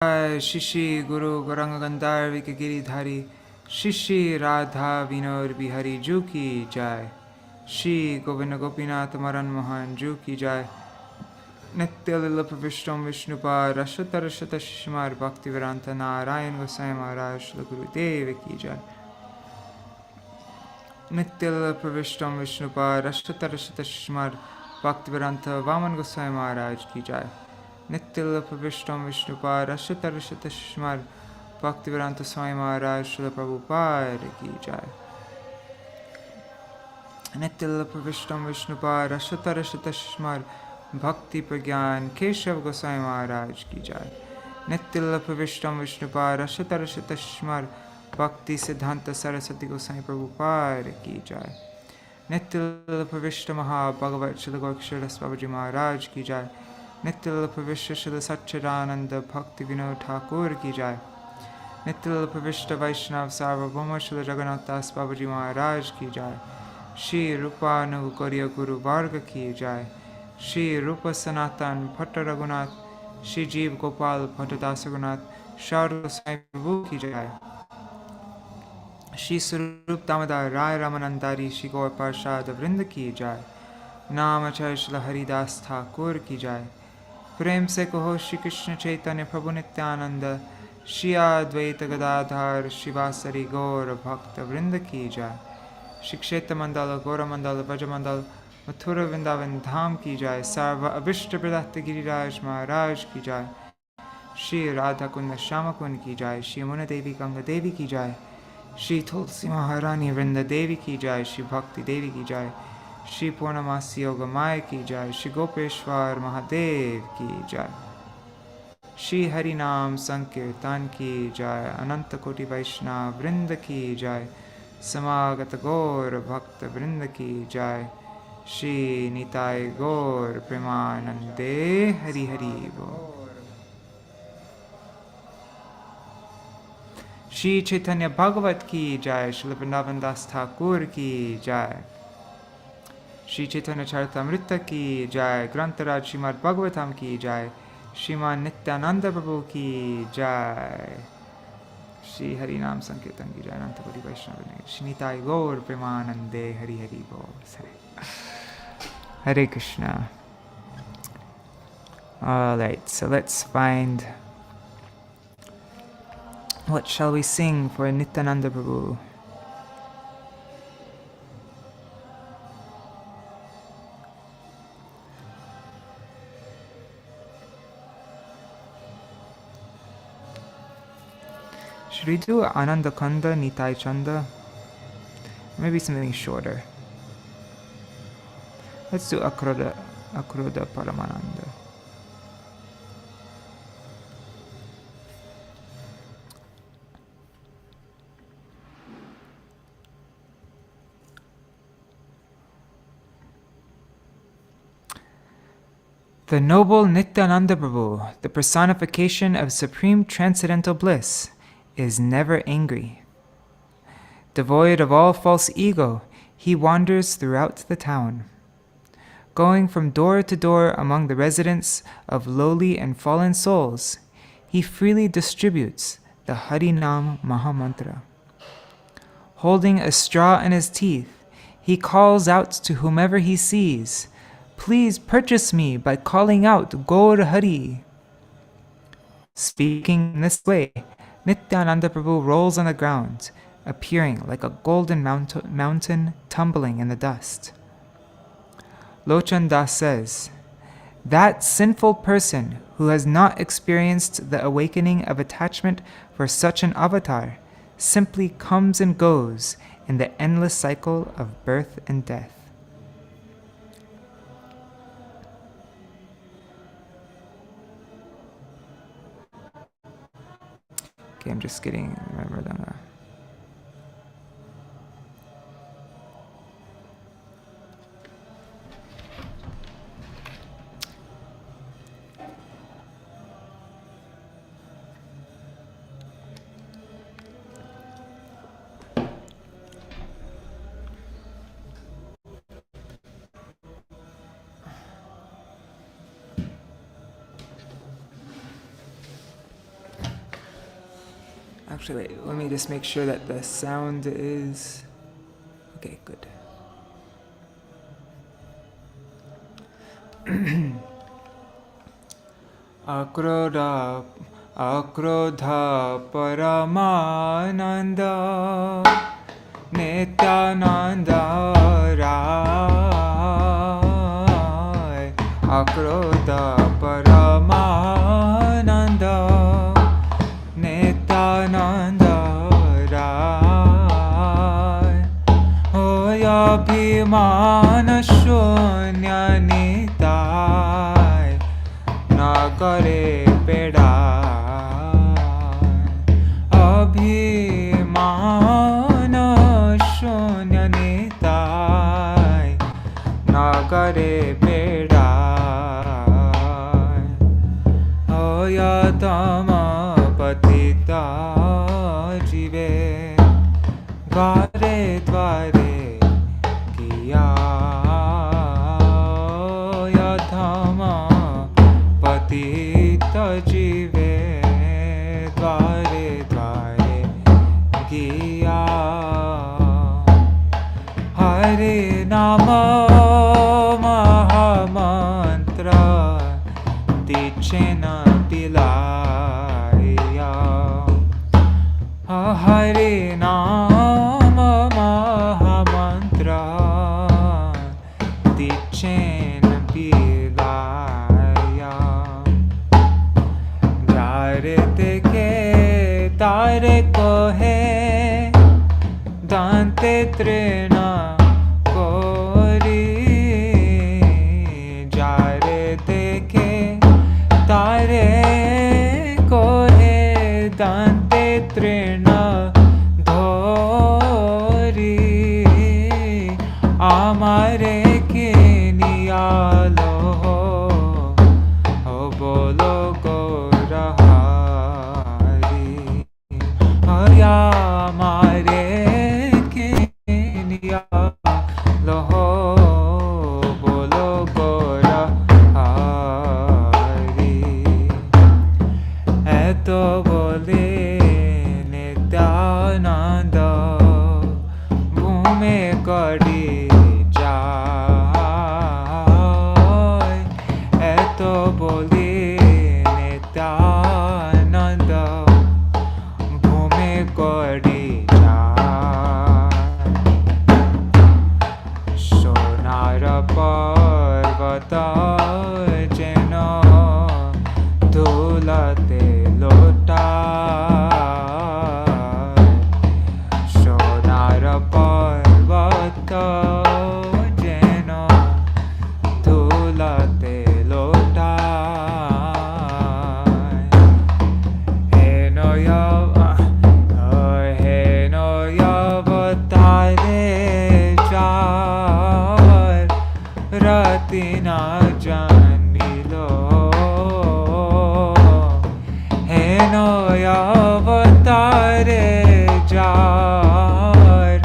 Shishi Guru Gauranga Gandharva Giridhari Shishi Radha Vinod Bihari Ju Ki Jai Shri Govinda Gopinath Maran Mohan Ju Ki Jai Nitya Lila Pravishtam Vishnupad Rashata Rashata Shishmar Bhakti Vedanta Narayan Gosai Maharaj Shri Guru Deva Ki Jai Nitya Lila Pravishtam Vishnupad Rashata Rashata Shishmar Bhakti Vedanta Vaman Gosai Maharaj Ki Jai Nityānanda Pravishtam Vishnupad Rashata Rashata Shishmar Bhaktivedanta Swami Maharaj Srila Prabhupada Ki Jai Nityānanda Pravishtam Vishnupad Rashata Rashata Shishmar Bhakti Pragyan Keshav Gosai Maharaj Ki Jai Nityānanda Pravishtam Vishnupad Rashata Rashata Shishmar Bhakti Siddhanta Saraswati Gosai Prabhupada Ki Jai Nityānanda Pravishtam Maha-bhagavat Srila Gorksharas Babaji Maharaj Ki Jai Nityānanda Pravishta Srila Satchidananda Bhakti Vinod Thakur Ki Jai Nityānanda Pravishta Vaishnav Sarvabhauma Srila Jagannath Das Babaji Maharaj Ki Jai Shri Rupa Nugauriya Guru Varga Ki Jai Shri Rupa Sanatan Bhatta Raghunath Shri Jeev Gopal Bhatta Dasagunath Sharu Sai Prabhu Ki Jai Shri Sarup Damodar Rai Ramanandari Shri Gaur Parshad Vrinda Ki Jai Namacharya Srila Haridas Thakur Ki Jai प्रेम से कहो श्री कृष्ण चैतन्य प्रभु नित्यानंद श्री अद्वैत गदाधर शिवासरी गौर भक्त वृंद की जय श्री क्षेत्र मंडल गौर मंडल ब्रज मंडल मथुरा वृंदावन धाम की जय सर्व अभिष्ट प्रदत्त गिरिराज महाराज की जय श्री राधा कुंड श्याम कुंड की जय श्री यमुना देवी गंगा देवी की जय श्री तुलसी महारानी वृंद देवी की जय श्री भक्ति देवी की जय श्री पूर्णमासी योग माय की जय श्री गोपेश्वर महादेव की जय श्री हरि नाम संकीर्तन की जय अनंत कोटि वैष्णव वृंद की जय समागत गौर भक्त वृंद की जय श्री निताय गौर प्रेमानंदे हरि हरि बोल श्री चैतन्य-बhāgavata की जय श्री वृंदावन दास ठाकुर की जय श्री चैतन्य चरितामृत की जय ग्रंथराज श्रीमद् भागवतम की जय श्रीमान नित्यानंद प्रभु की जय श्री हरि नाम संकीर्तन की जय अनंत कोटि वैष्णव श्री निताय गौर प्रेमानंदे हरि हरि बोल Hare Krishna. Alright, so let's find what shall we sing for Nityananda Prabhu. Should we do Ādi-khaṇḍa 9.190? Maybe something shorter. Let's do Akroda Paramananda. The noble Nityananda Prabhu, the personification of supreme transcendental bliss, is never angry. Devoid of all false ego, he wanders throughout the town. Going from door to door among the residents of lowly and fallen souls, he freely distributes the Harinam Mahamantra. Holding a straw in his teeth, he calls out to whomever he sees, "Please purchase me by calling out Gaur Hari." Speaking in this way, Nityananda Prabhu rolls on the ground, appearing like a golden mountain tumbling in the dust. Lochan Das says, "That sinful person who has not experienced the awakening of attachment for such an avatar simply comes and goes in the endless cycle of birth and death." Okay, I'm just getting Mridanga. Actually, wait, let me just make sure that the sound is... Okay, good. Akrodha Paramananda Nityānanda Rai Akrodha Paramananda Nityānanda Rai Hoya Bhimana Shunya Nitai Nagare Abhimana Shunya Nitai Nagare Pedai Oyatama Patita Jive Dvare Dvare Kiya Oyatama Patita Jive Dvare Dvare Kiya Hare Nama Mahamantra Tichena Pilaya Hare Nama Mahamantra Tichena Pilaya Jare Teke Tare Kohe Dante Trena Kori Jare Teke Tare Kohe Dante Trena Dhori Amare Kiniyalo Ho Bolo Gorahari Haya Mare Kiniyalo Ho Bolo Gorahari Eto Bole Nityānanda Bhume Kadi Jai Eto Bole Nityānanda Bhume Kadi Jai Sonara Parvata Jena Dhulate Lota Sonara Parvata Jena Dhulate Lota Heno Yavatare Jar Ratina Janilo Heno Yavatare Jar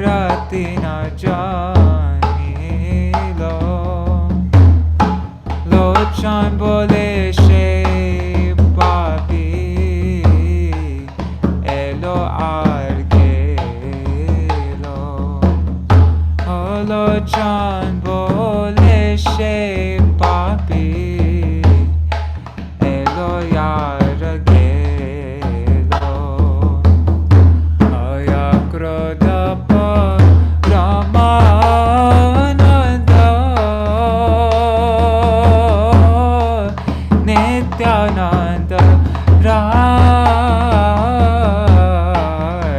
Ratina Janilo Lochan Bole She Papi Elo Argelo Lochan Bole She Papi Elo Yargelo Ayakrodha Paramananda Nityānanda Rai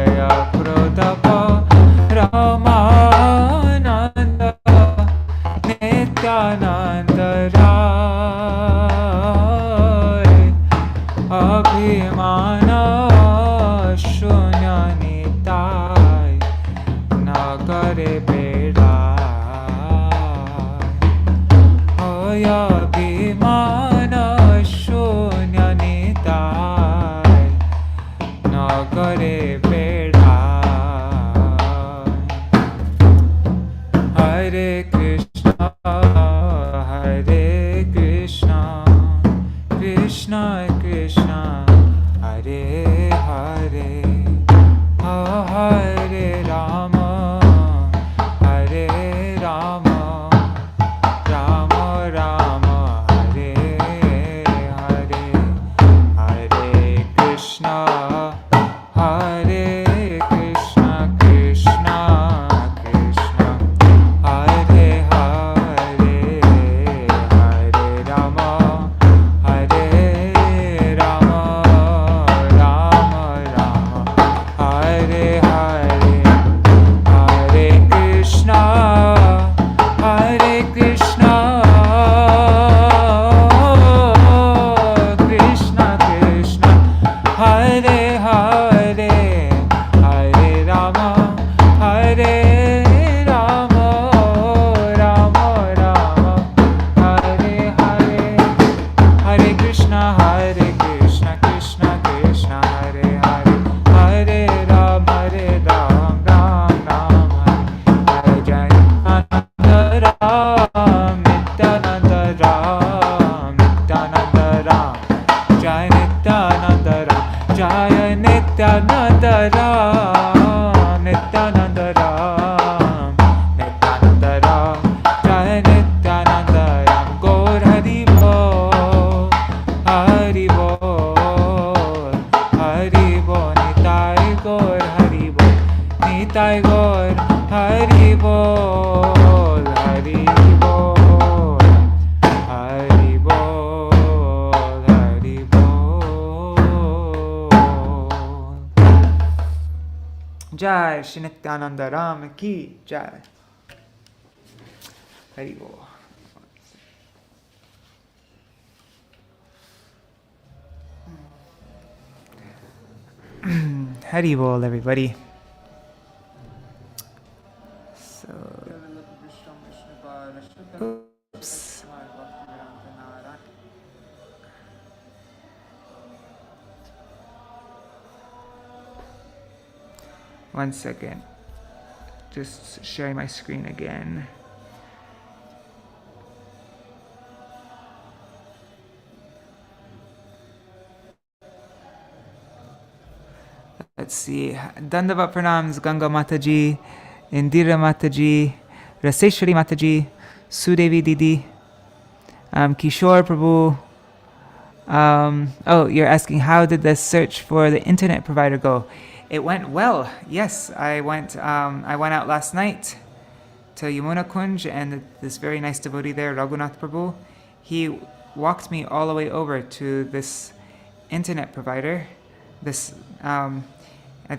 Ayakrodha Paramananda Nityānanda Rai Abhimana Shunya Nitai Nagare Pedai Oya Abhimana Shunya Nitai Nagare Pedai Hare Krishna Hare Krishna Krishna Krishna Hare Jaya Nityananda Ram, Nityananda Ram, Nityananda Ram, Jaya Nityananda Ram, Gaur Hari Bol, Hari Bol, Hari Bol, Nitai Gaur Hari Bol, Nitai Gaur Hari Bol, Hari Bol, Hari Bol, Hari Bol. Jai Shri Nityananda Ram ki Jai. Hari Bol. Hari Bol, everybody. So, oops. One second. Just sharing my screen again. Let's see. Dandavat Pranams, Ganga Mataji, Indira Mataji, Raseshwari Mataji, Sudevi Didi, Kishore Prabhu. Oh, you're asking how did the search for the internet provider go? It went well. Yes, I went out last night to Yamuna Kunj, and this very nice devotee there, Raghunath Prabhu, he walked me all the way over to this internet provider. This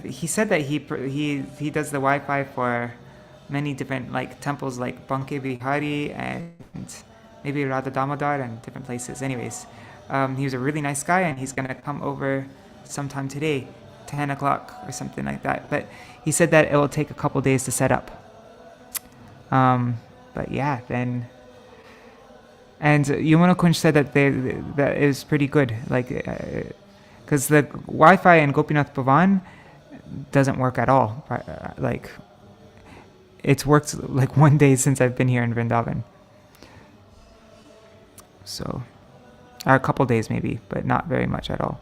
he said that he does the Wi-Fi for many different like temples like Banke Vihari and maybe Radha Damodar and different places. Anyways, he was a really nice guy, and he's gonna come over sometime today, 10 o'clock or something like that. But he said that it will take a couple days to set up. But yeah, then. And Yamuna Kunj said that that it was pretty good, like, because the Wi-Fi in Gopinath Bhavan doesn't work at all. Like, it's worked like one day since I've been here in Vrindavan. So, or a couple days maybe, but not very much at all.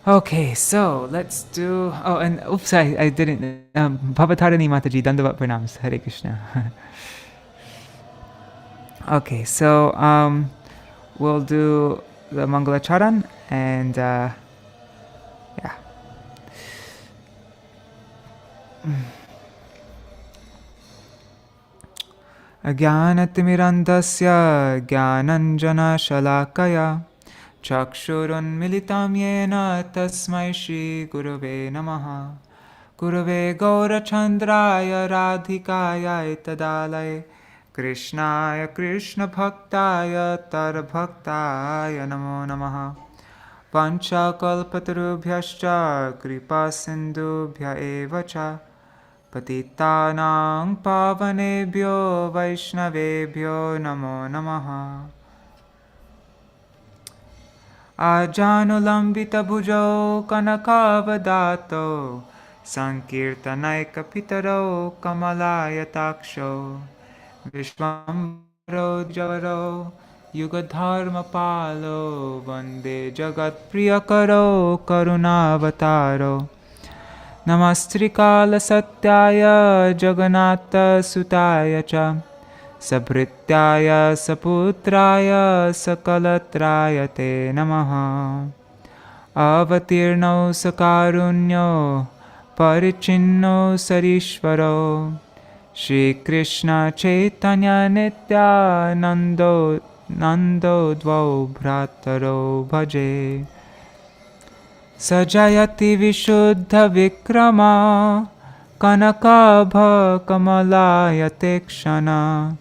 Okay, so let's do. Oh, and oops, I didn't. Bhavatarani Mataji, Dandavat Pranams, Hare Krishna. Okay, so we'll do the Mangalacharan and yeah. Ajnanatirmirandasya Jnananjana Shalakaya Chakshurunmilitam Yena Tasmai Shri Gurave Namaha Gurave Gaurachandraya Radhikaya Tadalaya Krishnaya Krishna Bhaktaya Tar Bhaktaya Namo Namaha Pancha Kalpatarubhyascha Kripa Sindhubhya Evacha Patitanang Pavanebhyo Vaishnavebhyo Namo Namaha Ajanulambita Bhujau Kanakavadato Sankirtanaika Pitaro Kamalaya Vishwambaro Javaro Yugadharma Palo Vande Jagat Priyakaro Karunavataro Namastrikala Satyaya Jagannatha Sutaya Cha Sabhrityaya Saputraya Sakalatraya Te Namaha Avatirno Sakarunyo Parichinno Sarishvaro Shri Krishna Caitanya Nityānanda Nando Dvau Bhrataro Bhaje Sajayati Vishuddha Vikrama Kanakabha Kamalaya Tekshana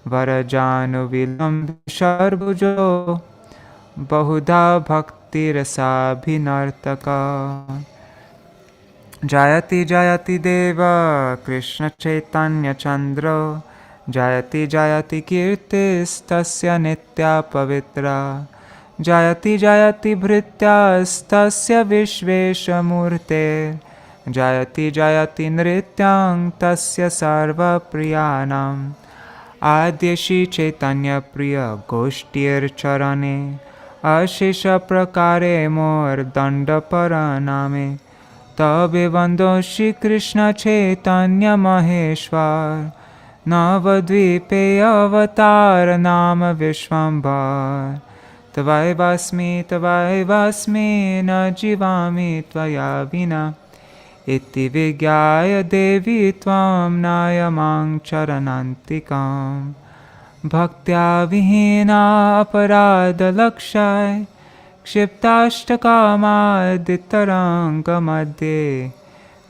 Varajanu Vilambi Sharbhujo Bahuda Bhakti Rasa Bhinartaka Jayati Jayati Deva Krishna Chaitanya Chandra Jayati Jayati Kirtis Tasya Nitya Pavitra Jayati Jayati Bhrityas Tasya Vishvesha Murte Jayati Jayati Nrityang Tasya Sarva Priyanam Adya Shri Chaitanya Priya Goshtir Charane अशेष प्रकारे मोर दंड परनामे तबे बंदो श्री कृष्ण चैतन्य महेश्वर नवद्वीपे अवतार नाम विश्वम्भर तवैवास्मि न जीवामि त्वया विना इति विज्ञाय देवी त्वां नायमां चरणान्तिकाम् भक्त्या विहीना अपराधलक्षाय क्षिप्ताष्टकामादितरङ्गमध्ये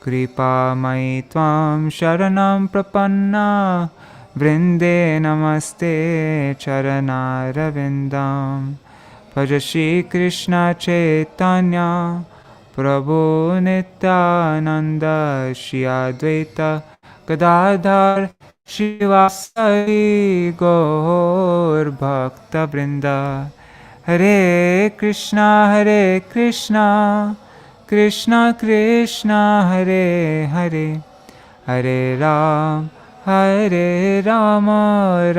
कृपामयि त्वां शरणं प्रपन्ना वृन्दे नमस्ते चरणारविन्दं भज श्रीकृष्ण चैतन्य प्रभु नित्यानन्द श्री अद्वैत गदाधर शिवासादि गौरभक्तवृन्द हरे Krishna Krishna Krishna Hare Hare Hare Ram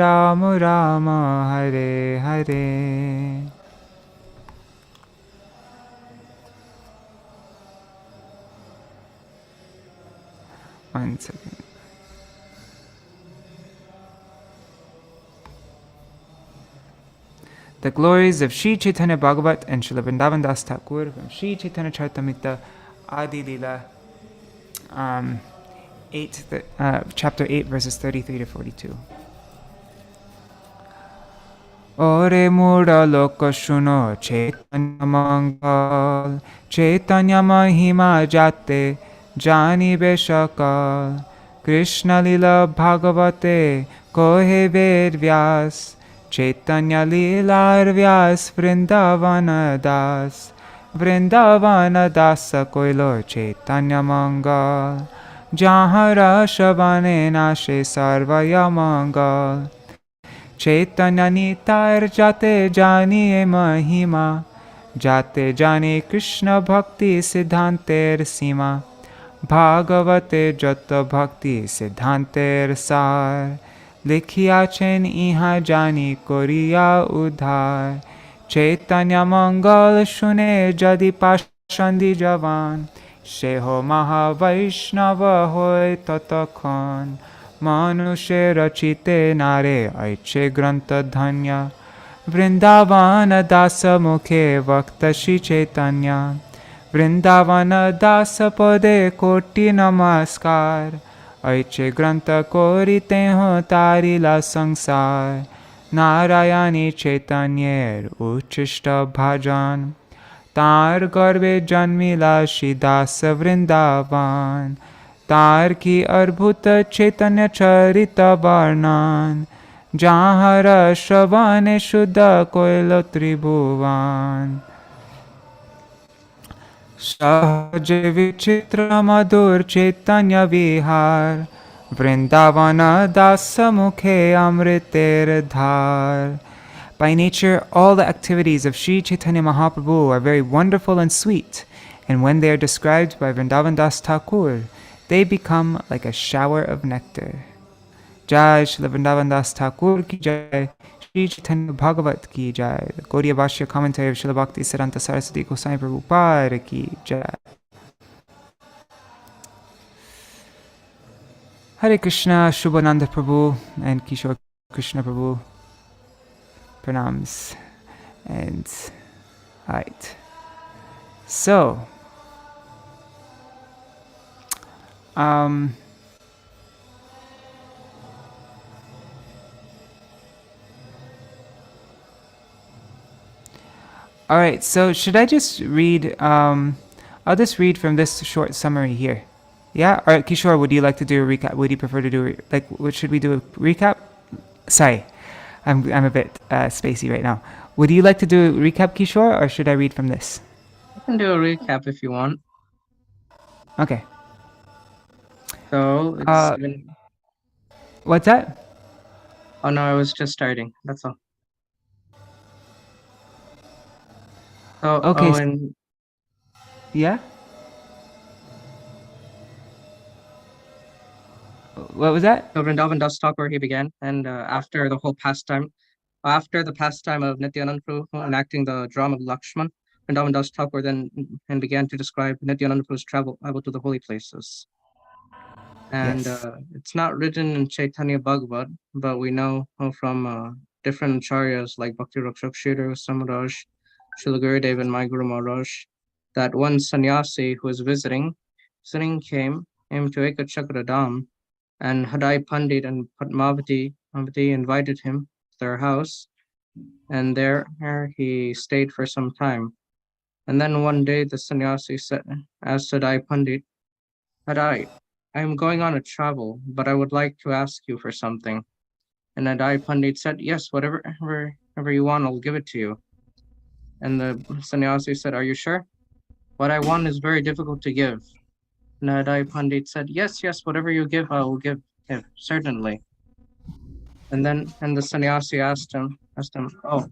Ram Ram Hare Hare. One second. The glories of Sri Caitanya-bhāgavata and Srila Vrindavan Das Thakur from Sri Chaitanya Charitamrita Adi-lila, chapter 8, verses 33 to 42. Ore mura loka shuno Chaitanya mangal, Chaitanya mahima jate, jani beshakal, Krishna lila bhagavate, kohe ved vyas, Chaitanya Leela Vyas Vrindavana Das Koilo Chaitanya Mangal Jahara Shavane Nashe Sarvaya Mangal Chaitanya Nitar Jate Jani Mahima Jate Jani Krishna Bhakti Siddhanter Sima Bhagavate Jata Bhakti Siddhanter Sar लिखियाचेन इहाँ जानी Korea उधार चैतन्य मंगल सुने जदि पाषंदी जवान से हो महावैष्णव होय ततक्षण मनुष्य रचिते नारे ऐचे ग्रंथ धन्य वृंदावन दास मुखे वक्त श्री चैतन्य वृंदावन दास पदे कोटि नमस्कार ऐचे ग्रंथ कोरिते हो तारिला संसार नारायणी चैतन्येर उच्छिष्ट भाजन तार गर्भे जन्मिला श्रीदास वृंदावन तार की अद्भुत चैतन्य चरित वर्णन जहाँ श्रवण शुद्ध कोयल त्रिभुवन सहज विचित्र मधुर चैतन्य विहार वृंदावन दास मुखे अमृतेर धार. By nature, all the activities of Sri Chaitanya Mahaprabhu are very wonderful and sweet, and when they are described by Vrindavan Das Thakur, they become like a shower of nectar. Jai Shri Vrindavan Das Thakur ki jai, Sri Caitanya-bhāgavata ki jai. The Gaudiya Bhashya commentary of Srila Bhakti Siddhanta Saraswati Goswami Prabhupada ki jai. Hare Krishna, Shubhananda Prabhu and Kishore Krishna Prabhu. Pranams. And right. So alright, so should I just read I'll just read from this short summary here. Yeah? Alright, Kishore, would you like to do a recap? Would you prefer to do what should we do, a recap? Sorry. I'm a bit spacey right now. Would you like to do a recap, Kishore, or should I read from this? You can do a recap if you want. Okay. So it's what's that? Oh no, I was just starting. That's all. So okay. and yeah. What was that? So Vrindavan Das Thakur he began, and after the whole pastime, After the pastime of Nityananda Prabhu enacting the drama of Lakshman, Vrindavan Das Thakur then began to describe Nityananda Prabhu's travel to the holy places. And Yes. it's not written in Caitanya-bhāgavata, but we know from different acharyas like Bhakti Rakshak Shridhar Samaraj, Srila Gurudev, and my Guru Maharaj, that one sannyasi who was visiting came to Ekachakra Dham, and Hadai Pandit and Padmavati invited him to their house, and there he stayed for some time. And then one day the sannyasi asked Hadai Pandit, Hadai, I am going on a travel, but I would like to ask you for something. And Hadai Pandit said, yes, whatever you want, I'll give it to you. And the sannyasi said, are you sure? What I want is very difficult to give. And Hadai Pandit said, yes, whatever you give, I will give, certainly. And the sannyasi asked him, oh,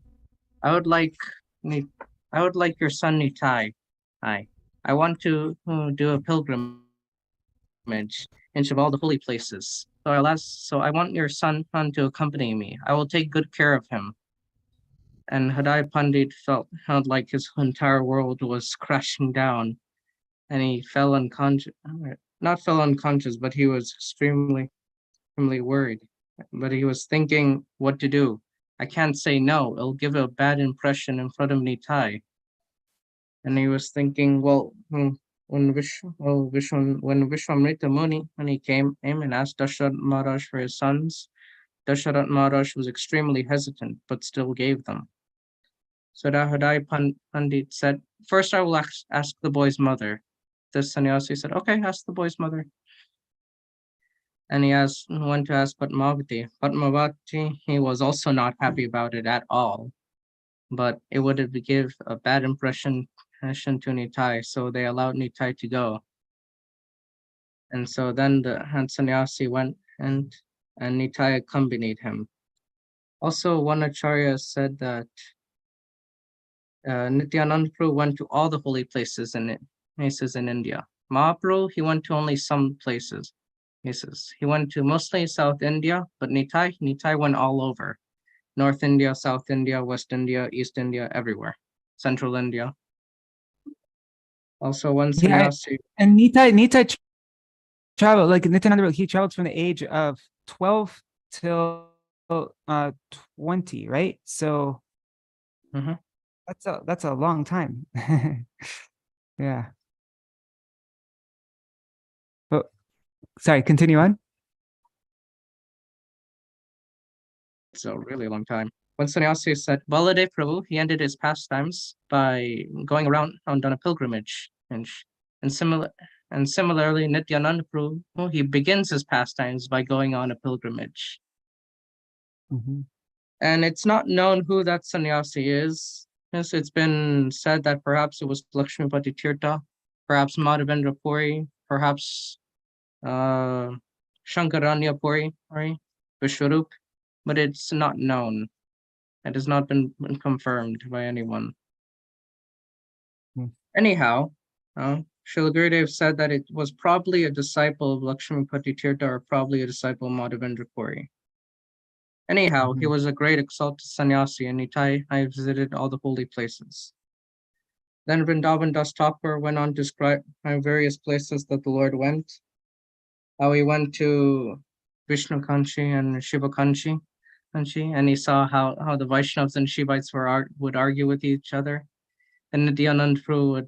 I would like your son Nitai. I want to do a pilgrimage into all the holy places. So I want your son to accompany me. I will take good care of him. And Hadai Pandit felt like his entire world was crashing down, and he fell unconscious. Not fell unconscious, but he was extremely worried. But he was thinking what to do. I can't say no. It'll give a bad impression in front of Nitai. And he was thinking, well, when Vishwamrita Muni, when he came and asked Dasharatha Maharaj for his sons, Dasharatha Maharaj was extremely hesitant, but still gave them. So Hadai Pandit said, first I will ask the boy's mother. The sannyasi said, okay, ask the boy's mother. And he went to ask Padmavati. Padmavati, he was also not happy about it at all, but it would give a bad impression to Nitai, so they allowed Nitai to go. And so then the sannyasi went, and Nitai accompanied him. Also, one acharya said that Nityananda Prabhu went to all the holy places in India. Mahaprabhu, he went to only some places. He went to mostly South India, but Nitai went all over. North India, South India, West India, East India, everywhere. Central India. Also, one sannyasi. And Nitai traveled, like Nityananda, he traveled from the age of 12 till 20, right? So that's a long time. Yeah. But sorry, continue on. It's a really long time. One sannyasi said, Baladev Prabhu, he ended his pastimes by going around on a pilgrimage. And similarly, Nityananda Prabhu, he begins his pastimes by going on a pilgrimage. And it's not known who that sannyasi is. Yes, it's been said that perhaps it was Lakshmipati Tīrtha, perhaps Madhavendra Puri, perhaps Shankaranya Puri, Vishwarup, but it's not known. It has not been confirmed by anyone. Anyhow, Srila Gurudev said that it was probably a disciple of Lakshmipati Tīrtha or probably a disciple of Madhavendra Puri. Anyhow, he was a great exalted sannyasi, and Nitai, I visited all the holy places. Then Vrindavan Das Thakur went on to describe various places that the Lord went. How he went to Vishnu Kanchi and Shiva Kanchi, and he saw how the Vaishnavas and Shivites would argue with each other. And Nityananda Prabhu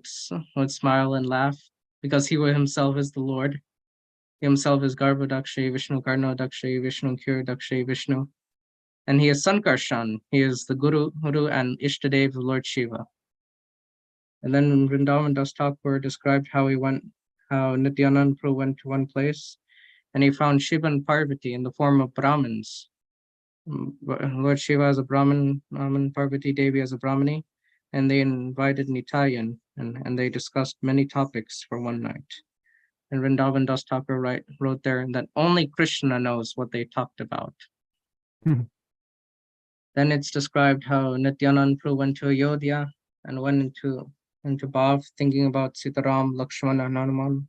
would smile and laugh because he himself is the Lord. He himself is Garbhodakshi, Vishnu Karnodakshi, Vishnu Kiradakshi, Vishnu. And he is Sankarshan. He is the Guru and Ishtadev of Lord Shiva. And then Vrindavan Das Thakur described how Nityananda Prabhu went to one place and he found Shiva and Parvati in the form of Brahmins. Lord Shiva as a Brahmin, Parvati Devi as a Brahmani, and they invited Nitai and they discussed many topics for one night. And Vrindavan Das Thakur wrote there that only Krishna knows what they talked about. Then it's described how Nityananda Prabhu went to Ayodhya and went into Bhav, thinking about Sitaram, Lakshmana, and Hanuman.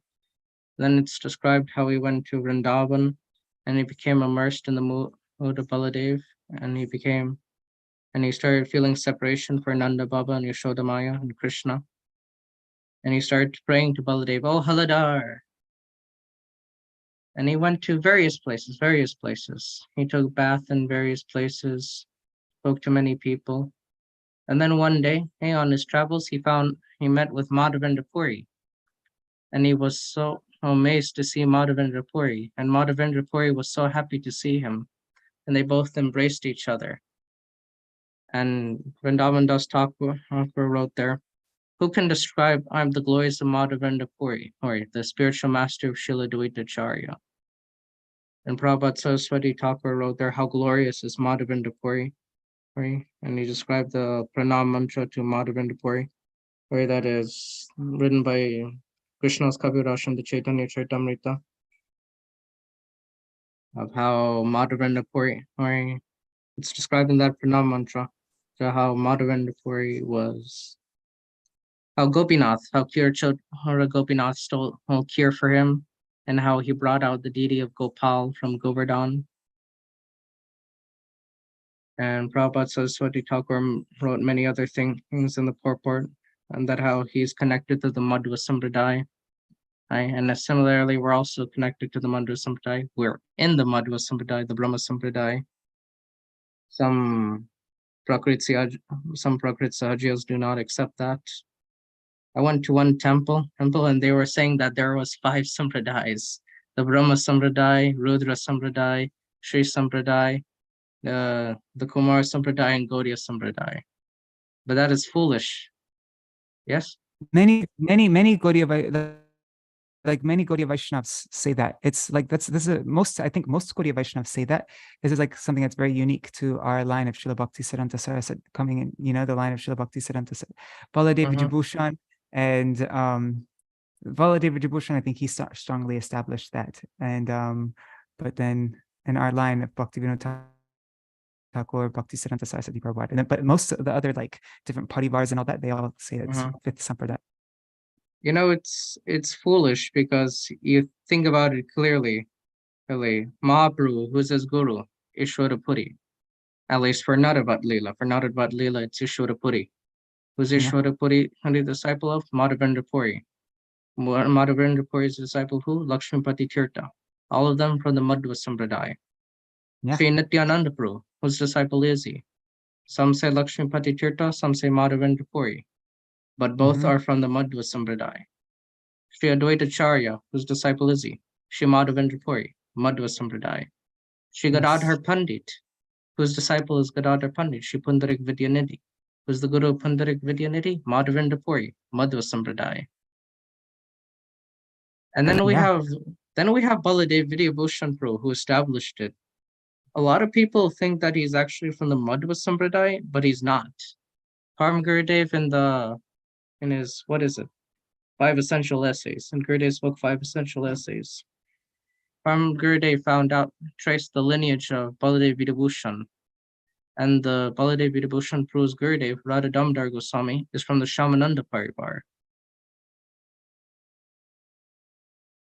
Then it's described how he went to Vrindavan and he became immersed in the mood of Baladev, and he became and he started feeling separation for Nanda Baba and Yashoda Maya and Krishna. And he started praying to Baladev, "Oh, Haladar." And he went to various places. He took bath in various places, spoke to many people. And then one day, on his travels, he met with Madhavendra Puri. And he was so amazed to see Madhavendra Puri. And Madhavendra Puri was so happy to see him. And they both embraced each other. And Vrindavan Das Thakur wrote there, "Who can describe the glories of Madhavendra Puri, or the spiritual master of Srila Tīrtha-yātrā?" And Prabhupada Saraswati Thakur wrote there, "How glorious is Madhavendra Puri." And he described the pranam mantra to Madhavendra Puri, where that is written by Krishna's Kaviraj and the Caitanya-bhāgavata, of how Madhavendra Puri, it's described in that pranam mantra, so how Madhavendra Puri was, how Gopinath, how Gopinath stole cure for him, and how he brought out the deity of Gopal from Govardhan. And Prabhupada Saraswati Thakur wrote many other things in the purport, and that how he's connected to the Madhva Sampradaya. And similarly, we're also connected to the Madhva Sampradaya. We're in the Madhva Sampradaya, the Brahma Sampradaya. Some Prakrit Sahajiyas do not accept that. I went to one temple, and they were saying that there was 5 Sampradayas: the Brahma Sampradaya, Rudra Sampradaya, Sri Sampradaya, the Kumar Sampradaya, and Gaudiya Sampradaya. But that is foolish. Yes? Many Gaudiya Vaishnavas say that. It's like I think most Gaudiya Vaishnavas say that. This is like something that's very unique to our line of Srila Bhaktisiddhanta Saraswati coming in, the line of Srila Bhaktisiddhanta Baladev Vijayabhushan, and Baladev Vijayabhushan, I think he strongly established that. And but then in our line of Bhaktivinoda Thakur, Bhaktisiddhanta Saraswati Prabhupada, but most of the other like different parivars and all that, they all say it's 5th Sampradaya. It's foolish because you think about it clearly. Mahaprabhu, who's his guru, Ishwara Puri. At least for Naravat Leela. For Naravat Leela, it's Ishwara Puri. Who's Ishwara Puri? The disciple of Madhavendra Puri. Madhavendra Puri's disciple who? Lakshmipati Tīrtha. All of them from the Madhva Sampradaya. Sri Nityānanda Prabhu, whose disciple is he? Some say Lakshmipati Tīrtha, some say Madhavendra Puri, but both are from the Madhva Sampradaya. Sri Advaitacharya, whose disciple is he? Sri Madhavendra Puri, Madhva Sampradaya. Sri Gadadhar Pandit, whose disciple is Gadadhar Pandit, Sri Pundarik Vidyanidhi, who's the guru of Pundarik Vidyanidhi? Madhavendra Puri, Madhva Sampradaya. And then we have Baladev Vidyabhushan Prabhu, who established it. A lot of people think that he's actually from the Madhva Sampradaya, but he's not. Param Gurudev in his, 5 Essential Essays, in Gurudev's book, 5 Essential Essays, Param Gurudev traced the lineage of Baladev Vidyabhushan. And the Baladev Vidyabhushan Prabhu's Gurudev, Radha Damodar Goswami, is from the Shamananda Parivar.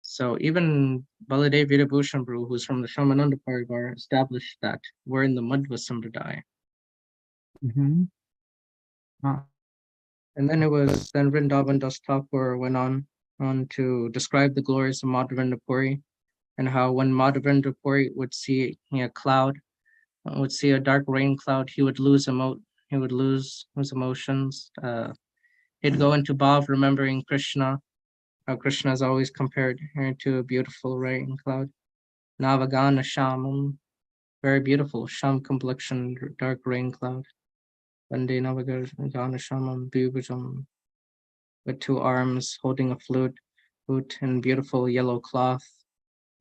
So even Baladev Vidyabhushan Prabhu, who's from the Shamananda Parivar, established that we're in the Madhva Sampradaya. And then Vrindavan Das Thakur went on to describe the glories of Madhavendra Puri, and how when Madhavendra Puri would see a cloud, would see a dark rain cloud, he would lose his emotions. He'd go into bhav, remembering Krishna. How Krishna is always compared to a beautiful rain cloud. Navagana Shamam, very beautiful, Sham complexion, dark rain cloud. Vande Navagana Shamam Bhubajam, with 2 arms holding a flute in beautiful yellow cloth,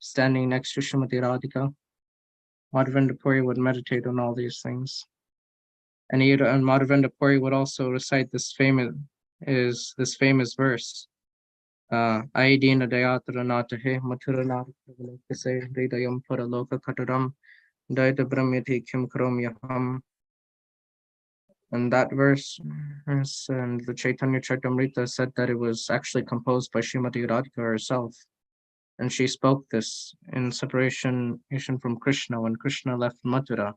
standing next to Srimati Radhika. Madhavendra Puri would meditate on all these things. And Madhavendra Puri would also recite this famous verse. Ādi-khaṇḍa 9.190 Mathura Narakase Hridayam Paraloka Kataram Daita Brahmyati Kim Karom. And that verse, and the Caitanya-bhāgavata said that it was actually composed by Srimati Radhika herself. And she spoke this in separation from Krishna when Krishna left Mathura.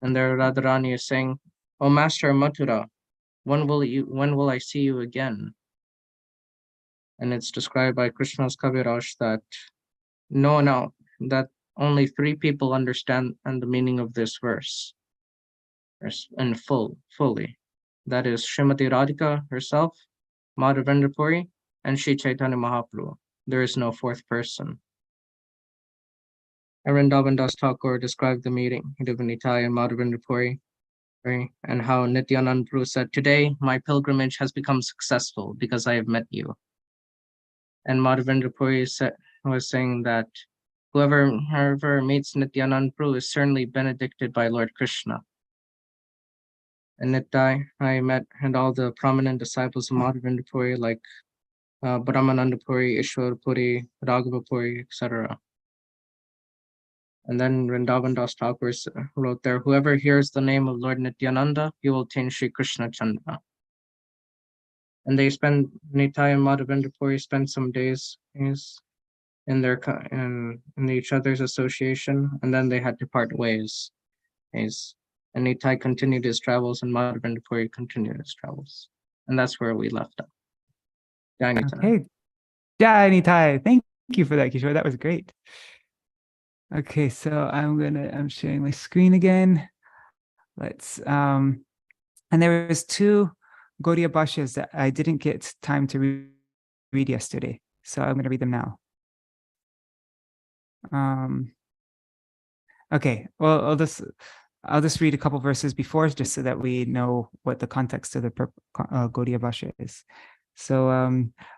And there Radharani is saying, O Master Mathura, when will I see you again? And it's described by Krishna's Kaviraj that that only 3 people understand and the meaning of this verse in fully. That is Srimati Radhika herself, Madhavendra Puri, and Sri Chaitanya Mahaprabhu. There is no 4th person. Vrindavan Das Thakur described the meeting of Nityānanda and Madhavendra Puri, and how Nityananda Prabhu said, "Today my pilgrimage has become successful because I have met you." And Madhavendra Puri was saying that whoever meets Nityananda Prabhu is certainly benedicted by Lord Krishna. And Nitai, I met and all the prominent disciples of Madhavendra Puri like Brahmananda Puri, Ishwar Puri, Raghava Puri, etc. And then Vrindavan Das Thakur wrote there, "Whoever hears the name of Lord Nityananda, he will attain Sri Krishna Chandra." And they spend, Nitai and Madhavendra Puri spend some days in their in each other's association, and then they had to part ways. And Nitai continued his travels, and Madhavendra Puri continued his travels, and that's where we left up. Okay, Jai Nitai, thank you for that, Kishore. That was great. Okay, so I'm sharing my screen again. Let's and there was 2 Gaudiya Bhashyas that I didn't get time to read yesterday, so I'm going to read them now. Okay, well, I'll just read a couple verses before, just so that we know what the context of the Gaudiya Bhashya is. So,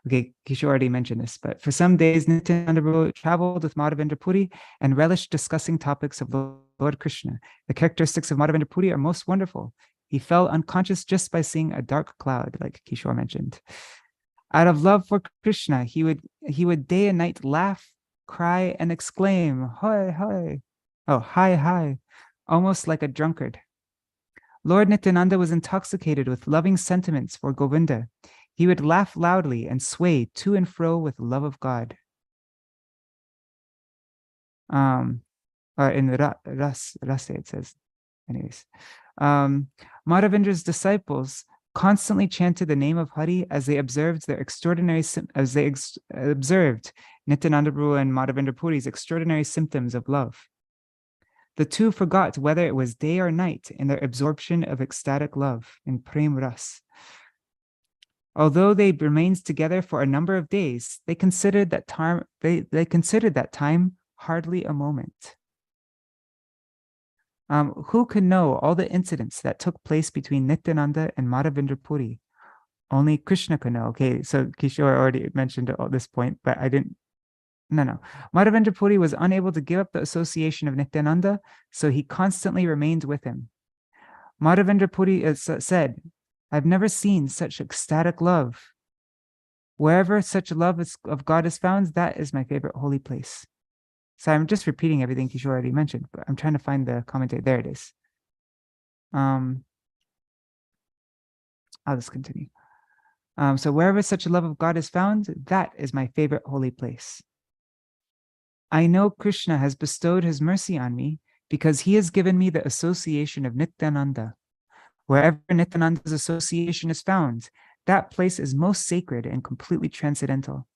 okay, Kishore already mentioned this, but for some days, Nityananda traveled with Madhavendra Puri and relished discussing topics of Lord Krishna. The characteristics of Madhavendra Puri are most wonderful. He fell unconscious just by seeing a dark cloud, like Kishore mentioned. Out of love for Krishna, he would day and night laugh, cry, and exclaim, "Hi, hi!" Oh, hi, hi, almost like a drunkard. Lord Nityananda was intoxicated with loving sentiments for Govinda. He would laugh loudly and sway to and fro with love of God. Or in the Rasa it says, anyways. Madhavendra's disciples constantly chanted the name of Hari as they observed Nityananda Prabhu and Madhavendra Puri's extraordinary symptoms of love. The 2 forgot whether it was day or night in their absorption of ecstatic love in Prem Ras. Although they remained together for a number of days, they considered that time hardly a moment. Who could know all the incidents that took place between Nityananda and Madhavendra Puri? Only Krishna could know. Okay, so Kishore already mentioned at this point, but I didn't. No. Madhavendra Puri was unable to give up the association of Nityananda, so he constantly remained with him. Madhavendra Puri said, "I've never seen such ecstatic love. Wherever such love of God is found, that is my favorite holy place." So I'm just repeating everything Kishore already mentioned, but I'm trying to find the commentary. There it is. I'll just continue. So wherever such a love of God is found, that is my favorite holy place. I know Krishna has bestowed his mercy on me because he has given me the association of Nityananda. Wherever Nityananda's association is found, that place is most sacred and completely transcendental.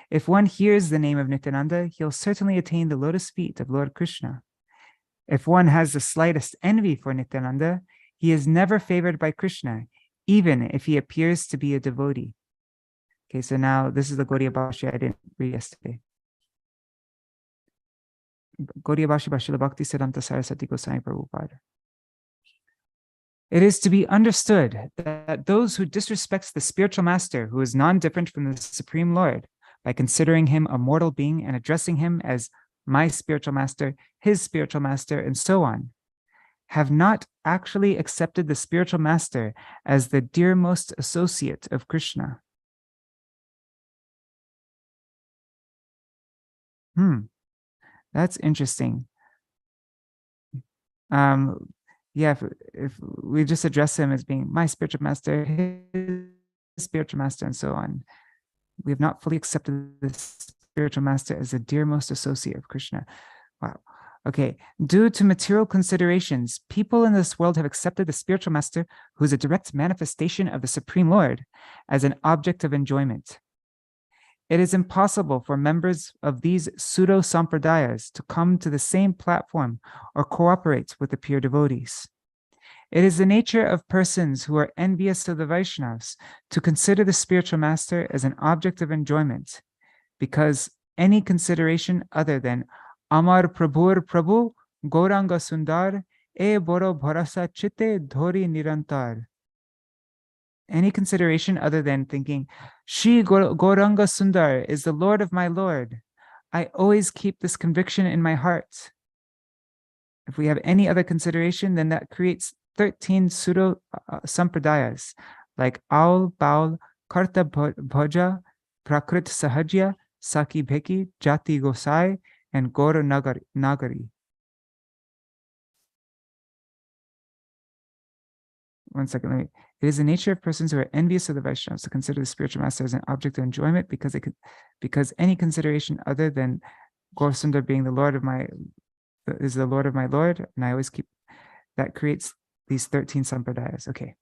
If one hears the name of Nityananda, he'll certainly attain the lotus feet of Lord Krishna. If one has the slightest envy for Nityananda, he is never favored by Krishna, even if he appears to be a devotee. Okay, so now this is the Gaudiya Bhashya I didn't read yesterday. Gaudiya Bhashya by Srila Bhaktisiddhanta Saraswati Goswami Prabhupada. It is to be understood that those who disrespect the spiritual master, who is non-different from the Supreme Lord, by considering him a mortal being and addressing him as my spiritual master, his spiritual master, and so on, have not actually accepted the spiritual master as the dearmost associate of Krishna. That's interesting. Yeah, if we just address him as being my spiritual master, his spiritual master, and so on, we have not fully accepted the spiritual master as the dearmost associate of Krishna. Wow. Okay, due to material considerations, people in this world have accepted the spiritual master, who is a direct manifestation of the Supreme Lord, as an object of enjoyment. It is impossible for members of these pseudo-sampradayas to come to the same platform or cooperate with the pure devotees. It is the nature of persons who are envious of the Vaishnavas to consider the spiritual master as an object of enjoyment, because any consideration other than Amar Prabhur Prabhu Gauranga Sundar E Boro Bharasa Chitte Dhori Nirantar. Any consideration other than thinking, Shri Gauranga Sundar is the Lord of my Lord. I always keep this conviction in my heart. If we have any other consideration, then that creates 13 pseudo sampradayas, like Aul, Baul, Karta Bhoja, Prakrit Sahajya, Saki Bheki, Jati Gosai, and Gaura Nagari. One second, it is the nature of persons who are envious of the Vaishnavas to consider the spiritual master as an object of enjoyment, because any consideration other than Gaur Sundar being the Lord of my Lord, and I always keep that creates these 13 sampradayas. Okay.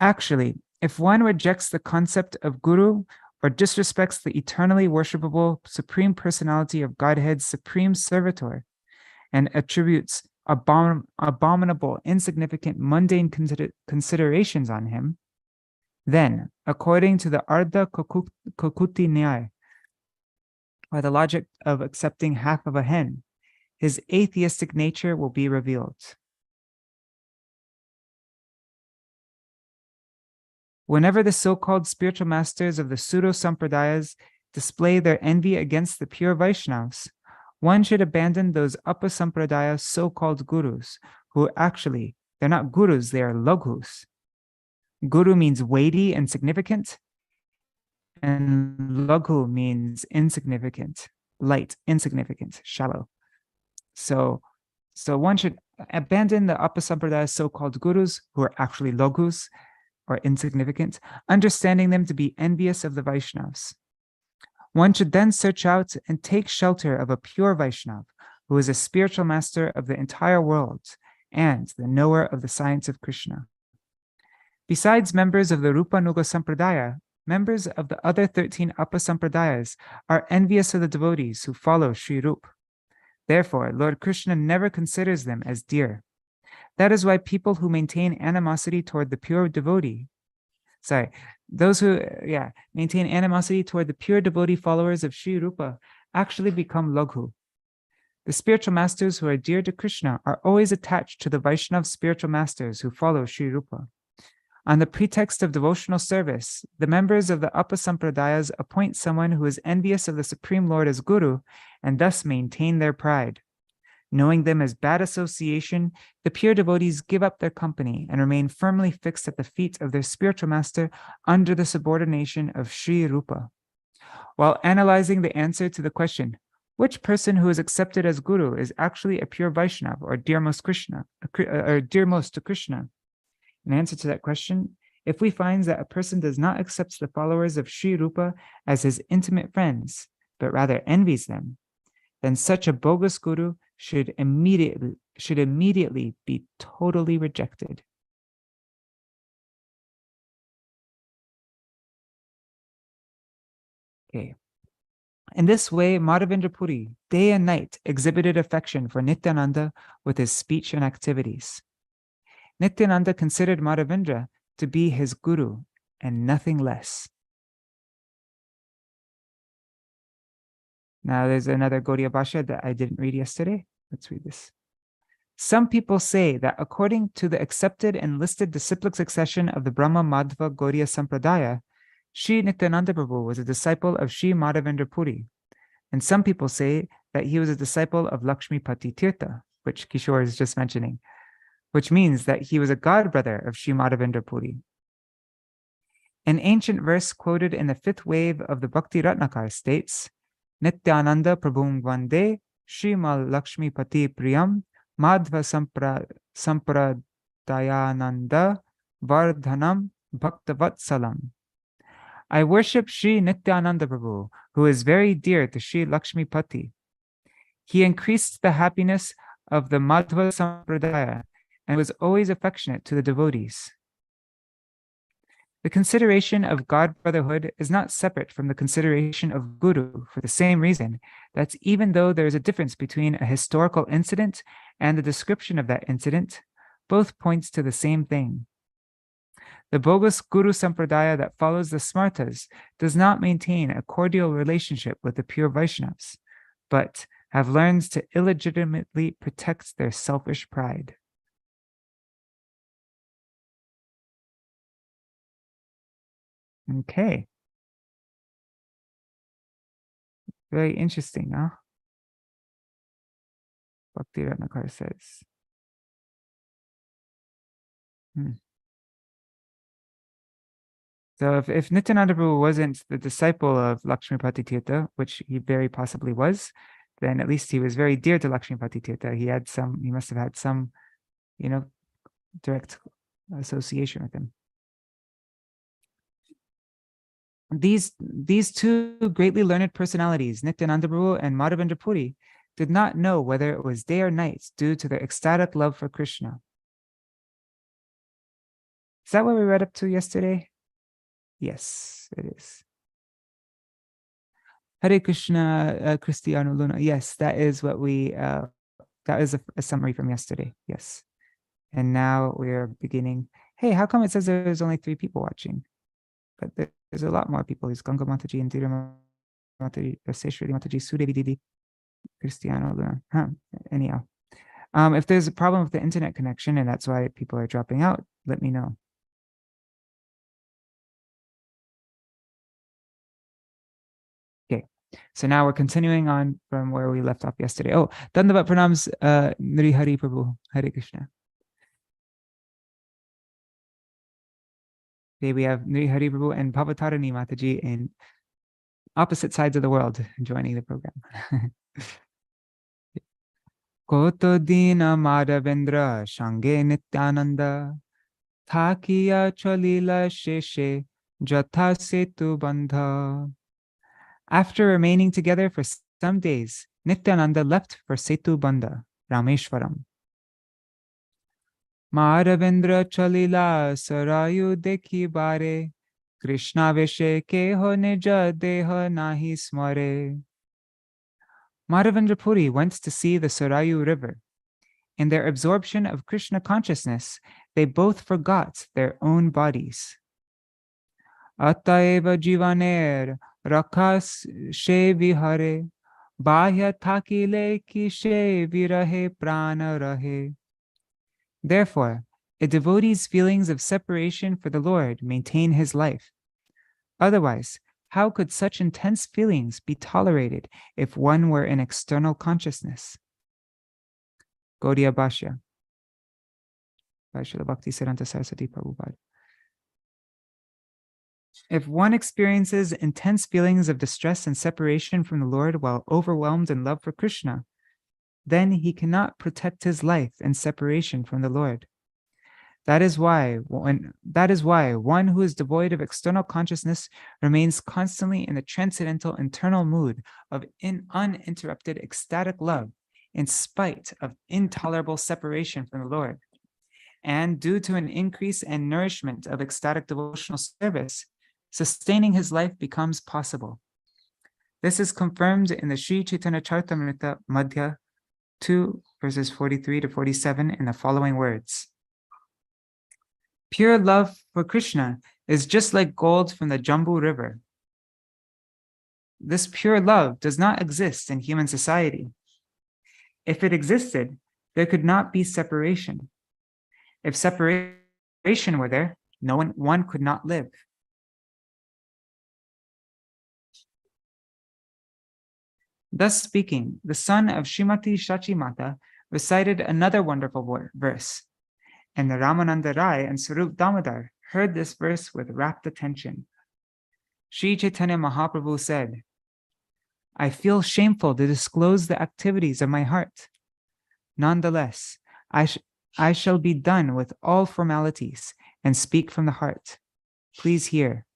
Actually, if one rejects the concept of guru or disrespects the eternally worshipable Supreme Personality of Godhead's supreme servitor and attributes abominable, insignificant, mundane considerations on him, then, according to the Ardha Kokuti Nyaya, or the logic of accepting half of a hen, his atheistic nature will be revealed. Whenever the so-called spiritual masters of the pseudo-sampradayas display their envy against the pure Vaishnavas, one should abandon those upasampradaya so-called gurus, who actually, they're not gurus, they are laghus. Guru means weighty and significant, and laghu means insignificant, light, insignificant, shallow. So one should abandon the upasampradaya so-called gurus, who are actually laghus, or insignificant, understanding them to be envious of the Vaishnavas. One should then search out and take shelter of a pure Vaishnav, who is a spiritual master of the entire world and the knower of the science of Krishna. Besides members of the Rupa Nuga Sampradaya, members of the other 13 Upasampradayas are envious of the devotees who follow Sri Rupa. Therefore, Lord Krishna never considers them as dear. That is why people who maintain animosity toward the pure devotee, those who maintain animosity toward the pure devotee followers of Sri Rupa actually become laghu. The spiritual masters who are dear to Krishna are always attached to the Vaishnav spiritual masters who follow Sri Rupa. On the pretext of devotional service, the members of the Upasampradayas appoint someone who is envious of the Supreme Lord as guru and thus maintain their pride. Knowing them as bad association, the pure devotees give up their company and remain firmly fixed at the feet of their spiritual master under the subordination of Sri Rupa. While analyzing the answer to the question, which person who is accepted as guru is actually a pure Vaishnava or dearmost to Krishna? In answer to that question, if we find that a person does not accept the followers of Sri Rupa as his intimate friends, but rather envies them, then such a bogus guru should immediately be totally rejected. Okay. In this way, Madhavendra Puri, day and night, exhibited affection for Nityananda with his speech and activities. Nityananda considered Madhavendra to be his guru and nothing less. Now there's another Gaudiya Bhasha that I didn't read yesterday. Let's read this. Some people say that according to the accepted and listed disciplic succession of the Brahma Madhva Gaudiya Sampradaya, Sri Nityananda Prabhu was a disciple of Sri Madhavendra Puri. And some people say that he was a disciple of Lakshmipati Tīrtha, which Kishore is just mentioning, which means that he was a godbrother of Sri Madhavendra Puri. An ancient verse quoted in the fifth wave of the Bhakti Ratnakar states, Nityānanda Prabhum Vande Srimal Lakshmipati Priyam Madhva Sampradayananda Vardhanam Bhaktavatsalam. I worship Sri Nityananda Prabhu, who is very dear to Sri Lakshmipati. He increased the happiness of the Madhva Sampradaya and was always affectionate to the devotees. The consideration of God brotherhood is not separate from the consideration of Guru for the same reason that even though there is a difference between a historical incident and the description of that incident, both points to the same thing. The bogus Guru Sampradaya that follows the Smartas does not maintain a cordial relationship with the pure Vaishnavas, but have learned to illegitimately protect their selfish pride. Okay. Very interesting, huh? Bhakti Ratnakar says. So if Nityananda Prabhu wasn't the disciple of Lakshmipati Tirtha, which he very possibly was, then at least he was very dear to Lakshmipati Tirtha. He must have had some, direct association with him. These two greatly learned personalities, Nityananda Prabhu and Madhavendra Puri, did not know whether it was day or night due to their ecstatic love for Krishna. Is that what we read up to yesterday? Yes, it is. Hare Krishna, Cristiano Luna. Yes, that is what that is a summary from yesterday. Yes. And now we're beginning. Hey, how come it says there's only 3 people watching? But there's a lot more people. There's Ganga Mataji and Dira Mataji, Seshwari Mataji, Sudevi Didi, Cristiano Luna. Anyhow. If there's a problem with the internet connection and that's why people are dropping out, let me know. Okay, so now we're continuing on from where we left off yesterday. Oh, Dandavat Pranams, Nri Hari Prabhu, Hare Krishna. Today we have Nri Hari Prabhu and Bhavatarani Mataji in opposite sides of the world joining the program. Koto Dina Madhavendra Shange Nityananda Thakiya Chalila Sheshe Jatha Setu Bandha. After remaining together for some days, Nityananda left for Setu Bandha, Rameshwaram. Madhavendra Chalila Sarayu Dekhi Bare Krishna Veshe Keho Nija Deha Nahi Smare. Madhavendra Puri went to see the Sarayu River. In their absorption of Krishna consciousness, they both forgot their own bodies. Ataeva Jivaner Rakas She Vihare Bahya Thakile Ki She Virahe Prana Rahe. Therefore, a devotee's feelings of separation for the Lord maintain his life. Otherwise, how could such intense feelings be tolerated if one were in external consciousness? Gaudiya Bhashya by Srila Bhaktisiddhanta Saraswati Prabhupada. If one experiences intense feelings of distress and separation from the Lord while overwhelmed in love for Krishna, then he cannot protect his life in separation from the Lord. That is why one who is devoid of external consciousness remains constantly in the transcendental internal mood of uninterrupted ecstatic love in spite of intolerable separation from the Lord. And due to an increase and nourishment of ecstatic devotional service, sustaining his life becomes possible. This is confirmed in the Sri Chaitanya Charitamrita Madhya 2, verses 43 to 47 in the following words. Pure love for Krishna is just like gold from the Jambu River. This pure love does not exist in human society. If it existed, there could not be separation. If separation were there, one could not live. Thus speaking, the son of Srimati Shachi Mata recited another wonderful verse, and the Ramananda Rai and Sarup Damodar heard this verse with rapt attention. Sri Chaitanya Mahaprabhu said, I feel shameful to disclose the activities of my heart. Nonetheless, I shall be done with all formalities and speak from the heart. Please hear.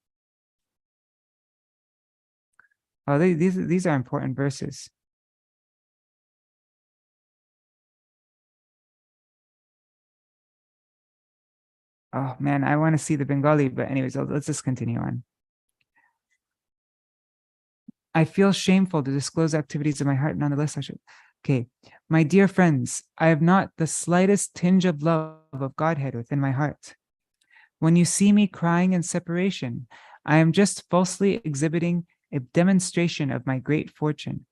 Oh, these are important verses. Oh man, I want to see the Bengali, but anyways, let's just continue on. I feel shameful to disclose activities of my heart. Nonetheless, I should. Okay. My dear friends, I have not the slightest tinge of love of Godhead within my heart. When you see me crying in separation, I am just falsely exhibiting a demonstration of my great fortune.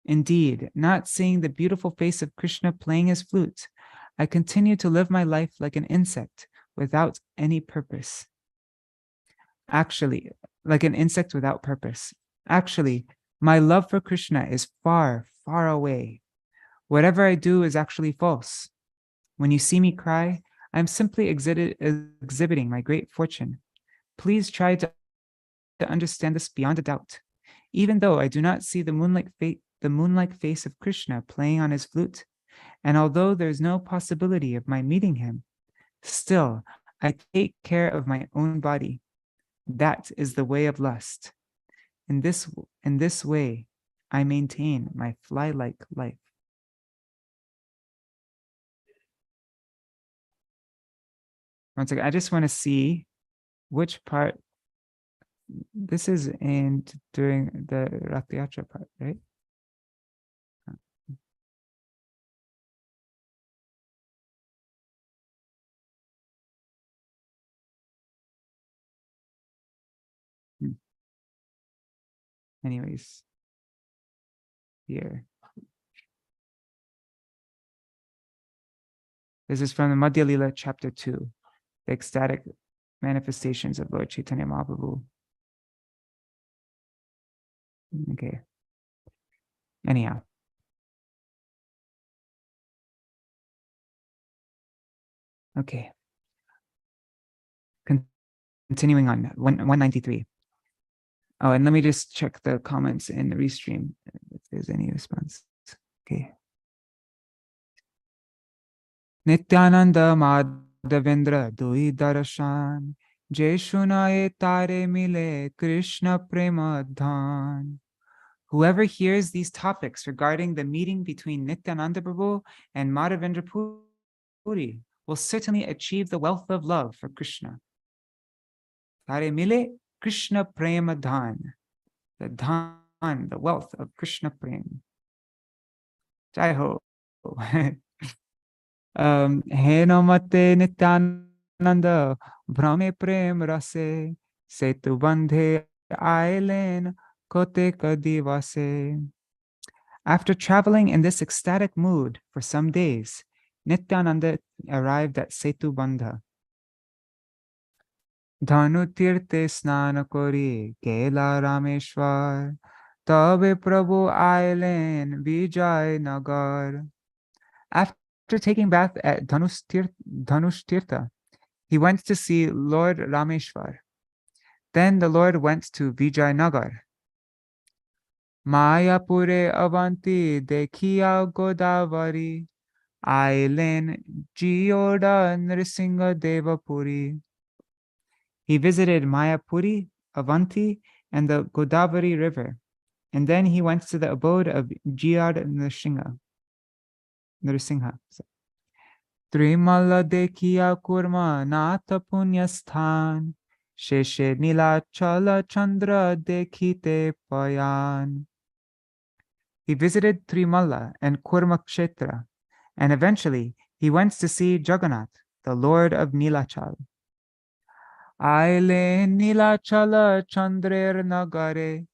Indeed, not seeing the beautiful face of Krishna playing his flute, I continue to live my life like an insect without any purpose. Actually, like an insect without purpose. Actually, my love for Krishna is far, far away. Whatever I do is actually false. When you see me cry, I'm simply exhibiting my great fortune. Please try to understand this beyond a doubt. Even though I do not see the moonlike face of Krishna playing on his flute, and although there's no possibility of my meeting him, still I take care of my own body. That is the way of lust. In this way, I maintain my fly-like life. Once again, I just want to see which part. This is during the Tīrtha-yātrā part, right? Anyways, here. This is from the Madhya Lila chapter 2, the ecstatic manifestations of Lord Chaitanya Mahaprabhu. Okay. Anyhow. Okay. Continuing on, 193. Oh, and let me just check the comments in the restream if there's any response. Okay. Nityānanda Madhavendra Dui Darashan Je Shunaye Tare Mile Krishna Prema Dhan. Whoever hears these topics regarding the meeting between Nityananda Prabhu and Madhavendra Puri will certainly achieve the wealth of love for Krishna. Tare Mile Krishna Prema Dhan. The dhan, the wealth of Krishna Prem. Jai ho. Heno mate Nityananda Brahme Prem Rase Setu Bandhe Ailen Kote Kadivase. After traveling in this ecstatic mood for some days, Nityananda arrived at Setu Bandha. Dhanu tirte snana kori Kela Rameshwar Tabe Prabhu Ailen Vijay Nagar. After taking bath at Dhanush Tirtha, he went to see Lord Rameshwar. Then the Lord went to Vijay Nagar. Mayapure Avanti Dekhiya Godavari Ailen Jiyoda Nrsinga Devapuri. He visited Mayapuri, Avanti, and the Godavari River, and then he went to the abode of Jiyad Nrsimha. Trimala Dekhiya Kurma Natha Punyasthan Sheshe Nila Chala Chandra Dekhite Payan. He visited Trimala and Kurma Kshetra, and eventually he went to see Jagannath, the Lord of Nilachal. Aile Nilachala Chandrer Nagare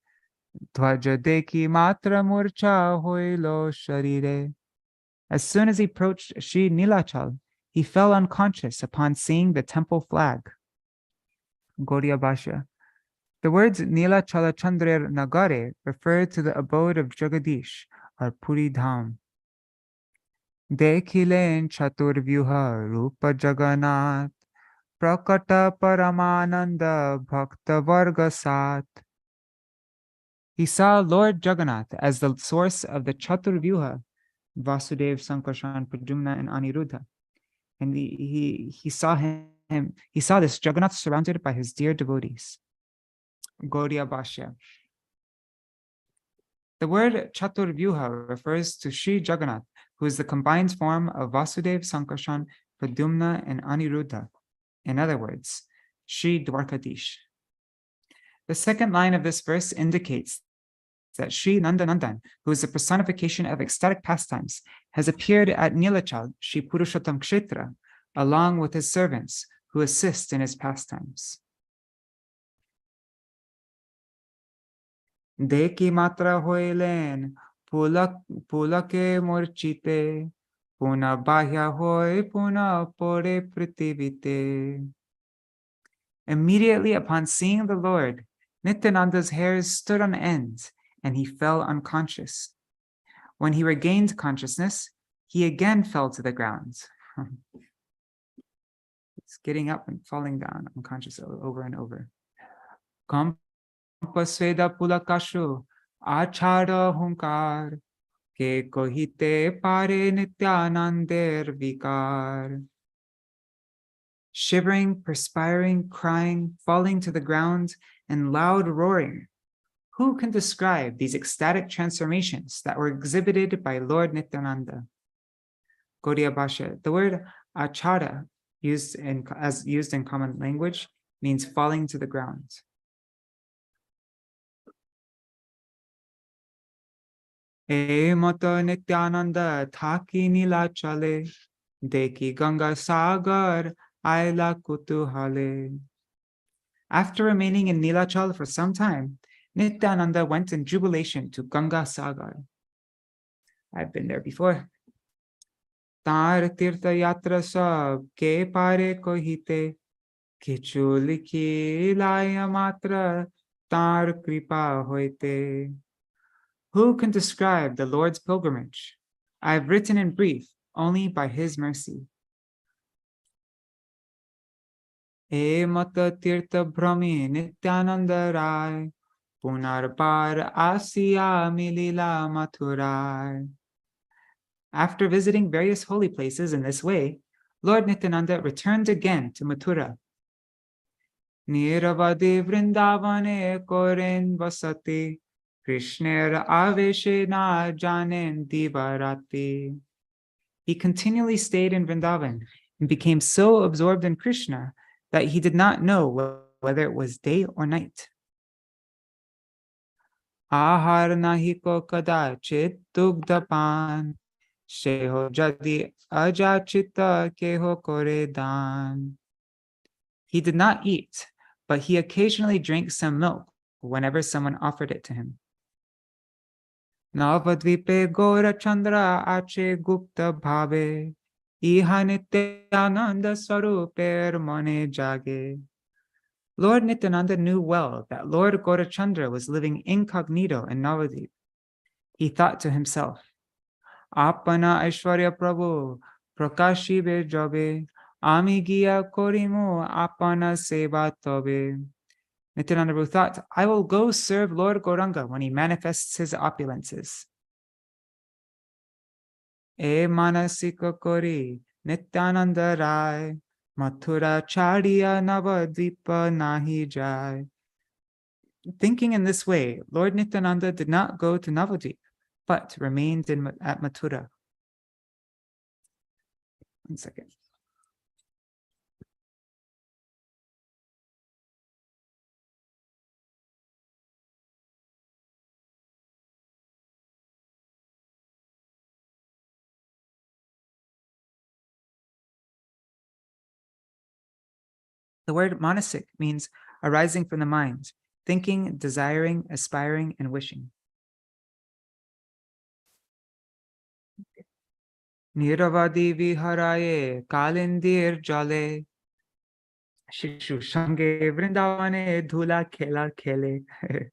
Dhwaja Dekhi Matra Murcha Hoilo Sharire. As soon as he approached Sri Nilachal, he fell unconscious upon seeing the temple flag. Gaudiya Bhashya. The words Nilachala Chandrer Nagare refer to the abode of Jagadish, or Puri Dham. Dekhilen Chatur Vyuha Rupa Jagannath Prakata Paramananda Bhakta Varga Sat. He saw Lord Jagannath as the source of the Chatur Vyuha, Vasudeva, Sankarshan, Pradyumna, and Aniruddha. And he saw this Jagannath surrounded by his dear devotees. Gaudiya Bhashya. The word Chatur Vyuha refers to Sri Jagannath, who is the combined form of Vasudeva, Sankarshan, Pradyumna, and Aniruddha, In other words, Sri Dwarkadish. The second line of this verse indicates that Sri Nandanandan, who is the personification of ecstatic pastimes, has appeared at Nilachal, Sri Purushottam Kshetra, along with his servants who assist in his pastimes. Deki matra hoilen, pulake morchite, puna bahya hoi, puna pore pritivite. Immediately upon seeing the Lord, Nityananda's hairs stood on end, and he fell unconscious. When he regained consciousness, he again fell to the ground. It's getting up and falling down unconscious over and over. Kampasveda pulakashu achara hunkar ke kohite pare Nityanandair vikar. Shivering, perspiring, crying, falling to the ground, and loud roaring. Who can describe these ecstatic transformations that were exhibited by Lord Nityananda? Gaudiya Bhasha, the word achara, used in common language, means falling to the ground. E mata Nityananda thaki nilachale, deki Ganga sagar aila kutuhale. After remaining in Nilachal for some time, Nityananda went in jubilation to Ganga Sagar. I've been there before. Tar Tīrtha-yātrā sab ke pare kohite, kichu likhi laya matra tar kripa hoite. Who can describe the Lord's pilgrimage? I have written in brief only by his mercy. E mata tirtha brahmi Nityananda rai, punarbar asya milila mathurai. After visiting various holy places in this way, Lord Nityananda returned again to Mathura. Niravadi vrindavane koren vasati, Krishner aveshe na janen divarati. He continually stayed in Vrindavan and became so absorbed in Krishna that he did not know whether it was day or night. Ahar nahi ko kadachit dugdapan, sheho jadi ajachita keho kore dan. He did not eat, but he occasionally drank some milk whenever someone offered it to him. Navadvipe gora chandra ache gupta bhave, iha Nityananda swaruper mone jage. Lord Nityananda knew well that Lord Gaurachandra was living incognito in Navadvip. He thought to himself, Apana Aishwarya Prabhu Prakashibe Jabe, Ami Giya Korimu Apana Seva Tobe. Nityananda thought, I will go serve Lord Gauranga when he manifests his opulences. E Manasika Kori Nityananda Rai, Mathura Chariya Navadvipa Nahi Jai. Thinking in this way, Lord Nityananda did not go to Navadvip, but remained at Mathura. One second. The word manasik means arising from the mind, thinking, desiring, aspiring, and wishing. Niravadi viharaye kalindir jale, shishu shange vrindavane dhula khela khele.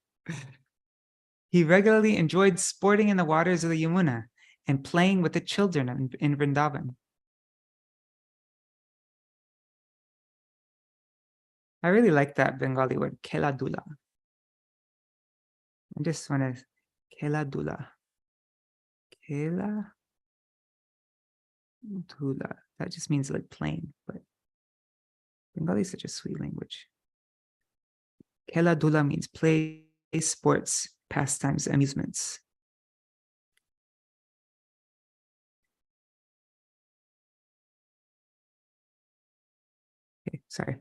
He regularly enjoyed sporting in the waters of the Yamuna and playing with the children in Vrindavan. I really like that Bengali word, khela dula. I just want to, khela dula. Khela dula. That just means like playing, but Bengali is such a sweet language. Khela dula means play, sports, pastimes, amusements. Okay, Sorry.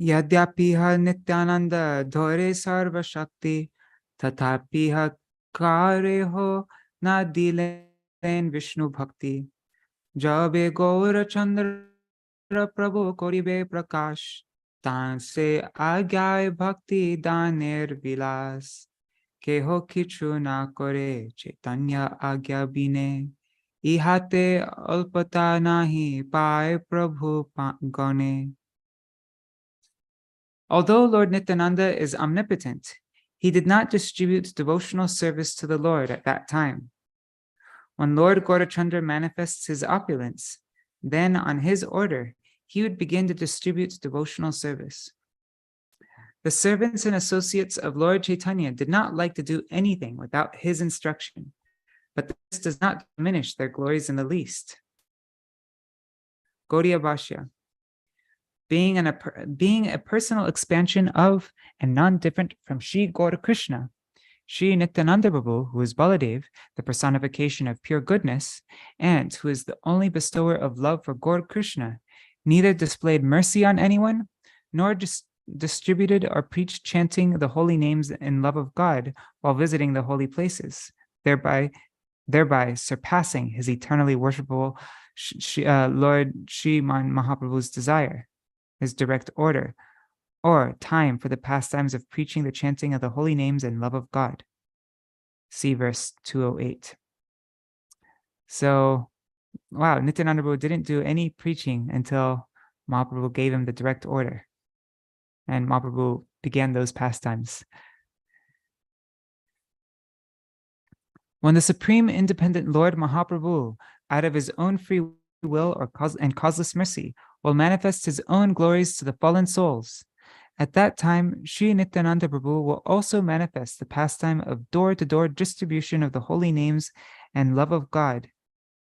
Yadyapiha Nityananda dhore sarva shakti tathapiha kareho na dilen Vishnu bhakti jabe gaura chandra prabhu koribe prakash tanse agyay bhakti daner vilas keho kichu na kore chaitanya agya bine ihate alpata nahi pae prabhu gane. Although Lord Nityananda is omnipotent, he did not distribute devotional service to the Lord at that time. When Lord Gaurachandra manifests his opulence, then on his order, he would begin to distribute devotional service. The servants and associates of Lord Chaitanya did not like to do anything without his instruction, but this does not diminish their glories in the least. Gaudiya Bhashya. Being a personal expansion of and non-different from Sri Gaura Krishna, Sri Nityananda Prabhu, who is Baladev, the personification of pure goodness, and who is the only bestower of love for Gaura Krishna, neither displayed mercy on anyone, nor distributed or preached chanting the holy names in love of God while visiting the holy places, thereby surpassing his eternally worshipable Lord Sriman Mahaprabhu's desire, his direct order, or time for the pastimes of preaching the chanting of the holy names and love of God. See verse 208. So, wow, Nityananda Prabhu didn't do any preaching until Mahaprabhu gave him the direct order. And Mahaprabhu began those pastimes. When the Supreme Independent Lord Mahaprabhu, out of his own free will and causeless mercy, will manifest his own glories to the fallen souls, at that time, Sri Nityananda Prabhu will also manifest the pastime of door-to-door distribution of the holy names and love of God,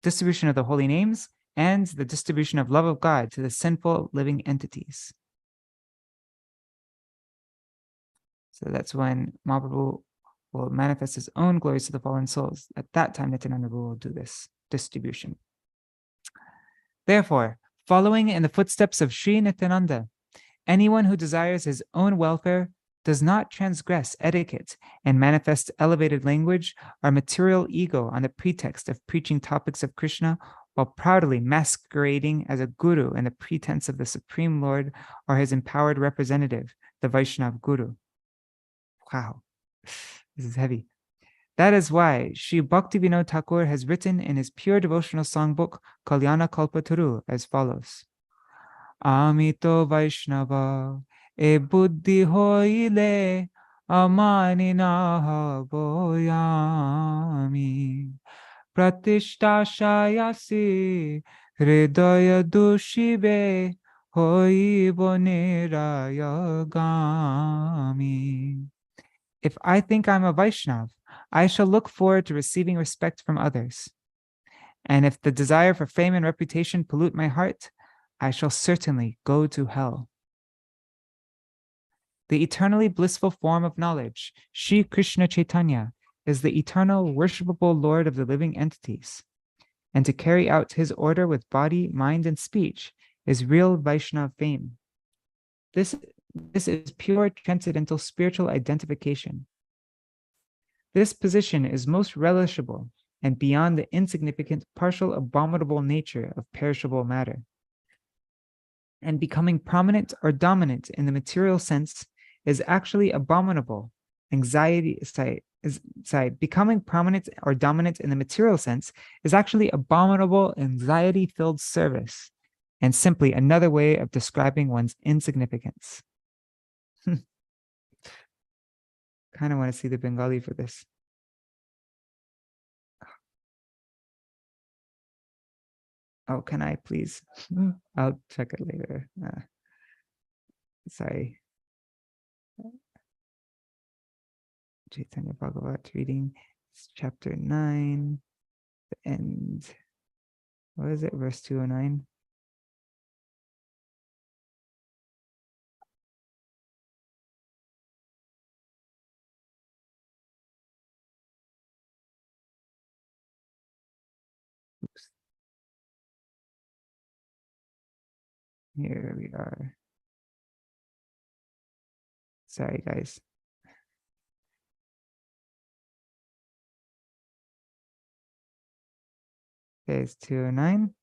distribution of the holy names and the distribution of love of God to the sinful living entities. So that's when Mahaprabhu will manifest his own glories to the fallen souls. At that time, Nityananda Prabhu will do this distribution. Therefore, following in the footsteps of Sri Nityananda, anyone who desires his own welfare does not transgress etiquette and manifest elevated language or material ego on the pretext of preaching topics of Krishna while proudly masquerading as a guru in the pretense of the Supreme Lord or his empowered representative, the Vaishnava Guru. Wow, this is heavy. That is why Sri Bhaktivinoda Thakur has written in his pure devotional songbook Kalyana Kalpataru as follows. Amito Vaishnava e buddhi hoile amani na boyami pratishta shayasi hridaya dushibe hoi bonirayagami. If I think I'm a Vaishnav, I shall look forward to receiving respect from others. And if the desire for fame and reputation pollute my heart, I shall certainly go to hell. The eternally blissful form of knowledge, Sri Krishna Chaitanya, is the eternal worshipable Lord of the living entities. And to carry out his order with body, mind, and speech is real Vaishnava fame. This is pure transcendental spiritual identification. This position is most relishable and beyond the insignificant, partial, abominable nature of perishable matter. And becoming prominent or dominant in the material sense is actually abominable. Becoming prominent or dominant in the material sense is actually abominable, anxiety-filled service, and simply another way of describing one's insignificance. Kind of want to see the Bengali for this. Oh, can I please? I'll check it later. Sorry. Caitanya-bhāgavata reading, chapter 9, the end. What is it? Verse 209. Oops. Here we are. Sorry, guys. Okay, it's 209.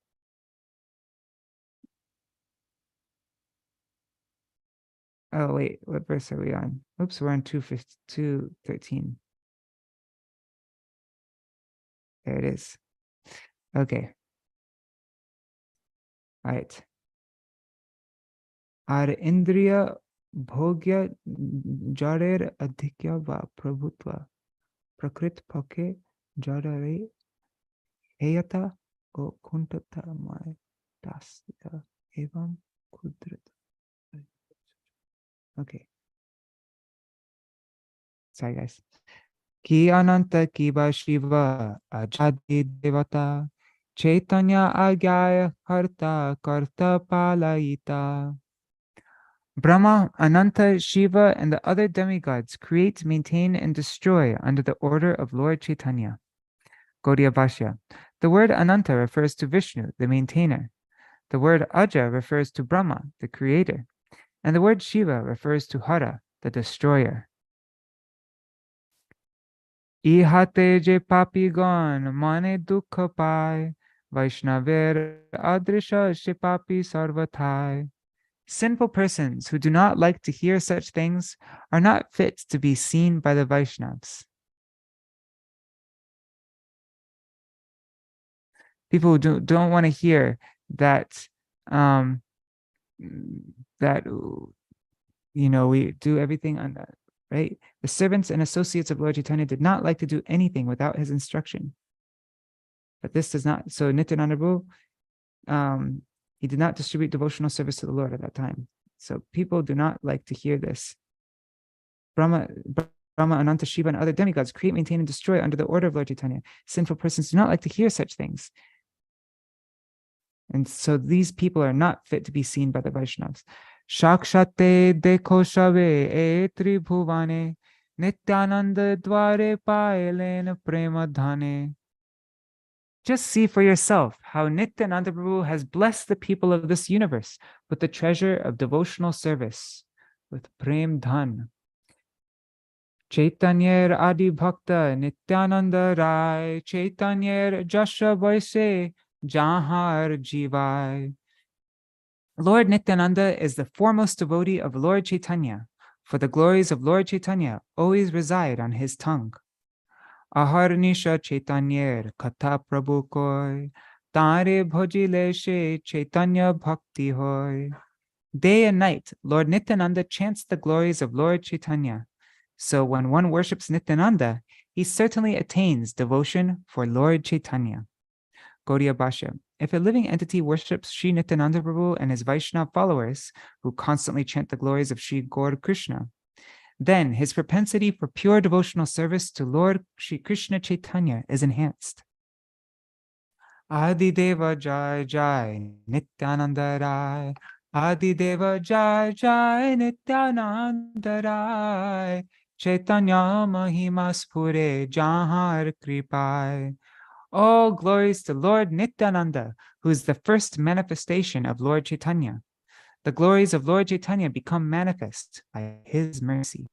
Oh, wait, what verse are we on? Oops, we're on 213. There it is. Okay. All right. Ar indriya bhogya jarer adhikya va prabhutva prakrit pake jarare heyata o kuntata mai tasya evam kudrata. Okay. Sorry, guys. Ki ananta ki va shiva ajadi devata Caitanya-bhāgavata karta palayita. Brahma, Ananta, Shiva, and the other demigods create, maintain, and destroy under the order of Lord Chaitanya. Gaudiya Bhashya. The word Ananta refers to Vishnu, the maintainer. The word Aja refers to Brahma, the creator. And the word Shiva refers to Hara, the destroyer. Ihate je papigan mane dukha pai, Vaishnaver adrisha shipapi sarvathai. Sinful persons who do not like to hear such things are not fit to be seen by the Vaishnavas. People who don't want to hear that, that, we do everything on that, right? The servants and associates of Lord Chaitanya did not like to do anything without his instruction. But this does not, so Nityānanda Prabhu, he did not distribute devotional service to the Lord at that time. So people do not like to hear this. Brahma, Ananta, Shiva, and other demigods create, maintain, and destroy under the order of Lord Chaitanya. Sinful persons do not like to hear such things. And so these people are not fit to be seen by the Vaishnavas. Shakshate dekho shave e tribhuvane Nityānanda dvare paelen prema dhane. Just see for yourself how Nityānanda Prabhu has blessed the people of this universe with the treasure of devotional service, with prem dhan. Caitanya Ādi-khaṇḍa 9.190 Caitanya jasha vaise jahar jivai. Lord Nityananda is the foremost devotee of Lord Chaitanya, for the glories of Lord Chaitanya always reside on his tongue. Aharnisha Caitanya katha prabhu koi, tare bhajile she Caitanya bhakti hoy. Day and night, Lord Nityananda chants the glories of Lord Chaitanya. So when one worships Nityananda, he certainly attains devotion for Lord Chaitanya. Gaudiya Bhashya. If a living entity worships Sri Nityananda Prabhu and his Vaishnava followers, who constantly chant the glories of Sri Gaur Krishna, then his propensity for pure devotional service to Lord Sri Krishna Chaitanya is enhanced. Ādi-deva jai jai Nityānanda Rai. Ādi-deva jai jai Nityānanda Rai. Caitanya mahima spure jahar kripai. All glories to Lord Nityananda, who is the first manifestation of Lord Chaitanya. The glories of Lord Chaitanya become manifest by his mercy.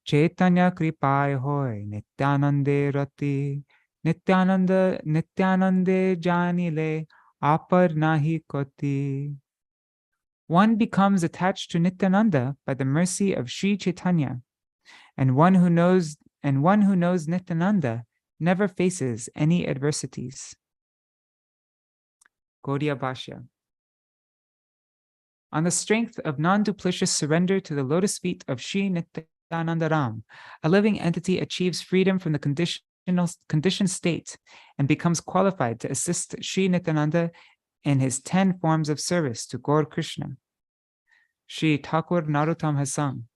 Caitanya kripai hoy Nityanande rati. Nityanande janile apar nahi koti. One becomes attached to Nityananda by the mercy of Sri Chaitanya, and one who knows Nityananda never faces any adversities. Gaudiya Bhashya. On the strength of non-duplicitous surrender to the lotus feet of Sri Nityananda Ram, a living entity achieves freedom from the conditioned state and becomes qualified to assist Sri Nityananda in his 10 forms of service to Gaur Krishna. Sri Thakur Narottam has sung,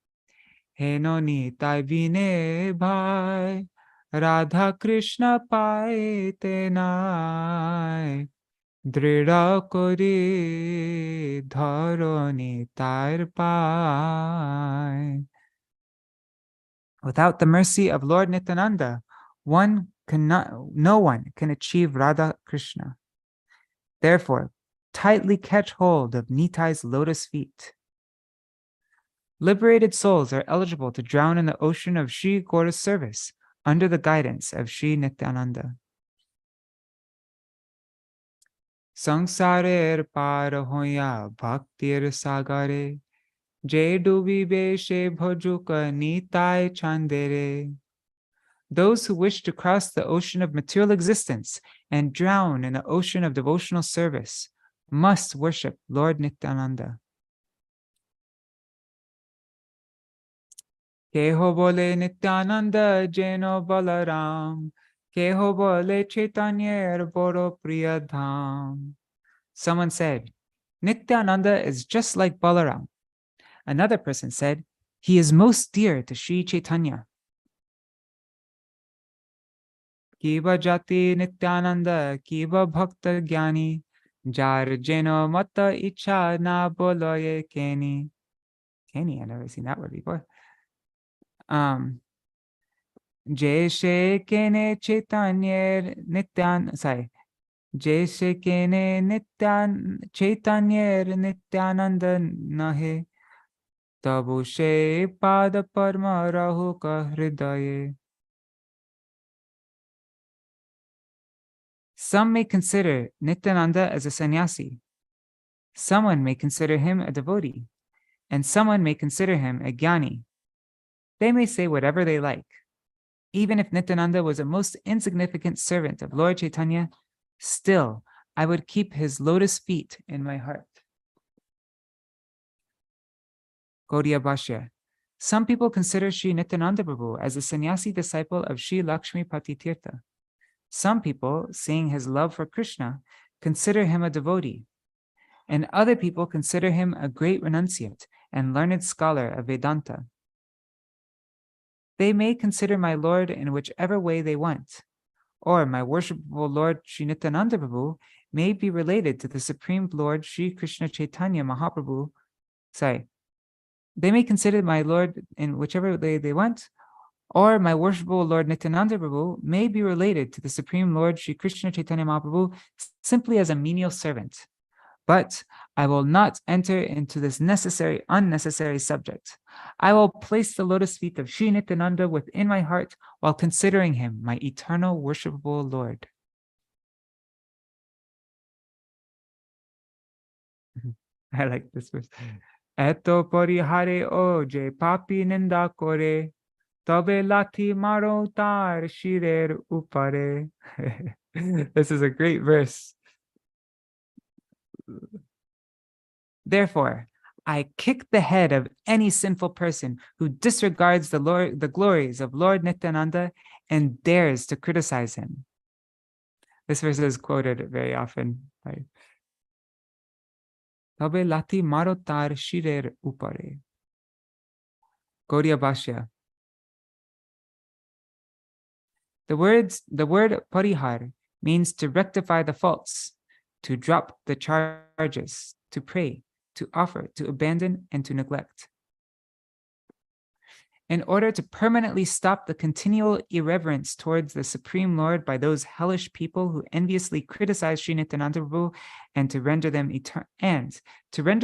He noni tai vine bhai, Radha Krishna pae tenai, Drida kori dharoni tair pai. Without the mercy of Lord Nityananda, no one can achieve Radha Krishna. Therefore, tightly catch hold of Nitai's lotus feet. Liberated souls are eligible to drown in the ocean of Sri Gaura's service under the guidance of Sri Nityānanda. Samsarer par hoya bhaktir sagare, je dubibe she bhojuka Nitai chandere. Those who wish to cross the ocean of material existence and drown in the ocean of devotional service must worship Lord Nityananda. Keho bole Nityananda jeno balaram, keho bole Chaitanya boro priya dham. Someone said, Nityananda is just like Balaram. Another person said, he is most dear to Sri Chaitanya. Kiva jati Nityananda, kiva bhakta gyani, jar jeno mata icha na boloye keni. Keni, I've never seen that word before. Jaise kene Chaitanya Nityan, sorry. Jaise kene Nityan Chaitanya Nityananda nahe, tabu she pada parma rahu ka hridaye. Some may consider Nityananda as a sannyasi. Someone may consider him a devotee, and someone may consider him a jnani. They may say whatever they like. Even if Nityananda was a most insignificant servant of Lord Chaitanya, still I would keep his lotus feet in my heart. Gaudiya Bhashya. Some people consider Sri Nityananda Prabhu as a sannyasi disciple of Sri Lakshmipati Tīrtha. Some people, seeing his love for Krishna, consider him a devotee, and other people consider him a great renunciate and learned scholar of Vedanta. They may consider my Lord in whichever way they want, or my worshipful Lord Sri Nityananda Prabhu may be related to the Supreme Lord Sri Krishna Chaitanya Mahaprabhu. They may consider my Lord in whichever way they want, or my worshipful Lord Nityananda Prabhu may be related to the Supreme Lord Sri Krishna Chaitanya Mahaprabhu simply as a menial servant. But I will not enter into this unnecessary subject. I will place the lotus feet of Sri Nityananda within my heart while considering him my eternal worshipable Lord. I like this verse. Eto parihare o je papi ninda kore, tobe lati maro tar shirer upare. This is a great verse. Therefore, I kick the head of any sinful person who disregards the glories of Lord Nityananda and dares to criticize him. This verse is quoted very often. Right? Tabe lati maro tar shirer upare. Gaudiya Bhashya. The word parihar means to rectify the faults, to drop the charges, to pray, to offer, to abandon, and to neglect. In order to permanently stop the continual irreverence towards the Supreme Lord by those hellish people who enviously criticize Sri Nityananda Prabhu, and to render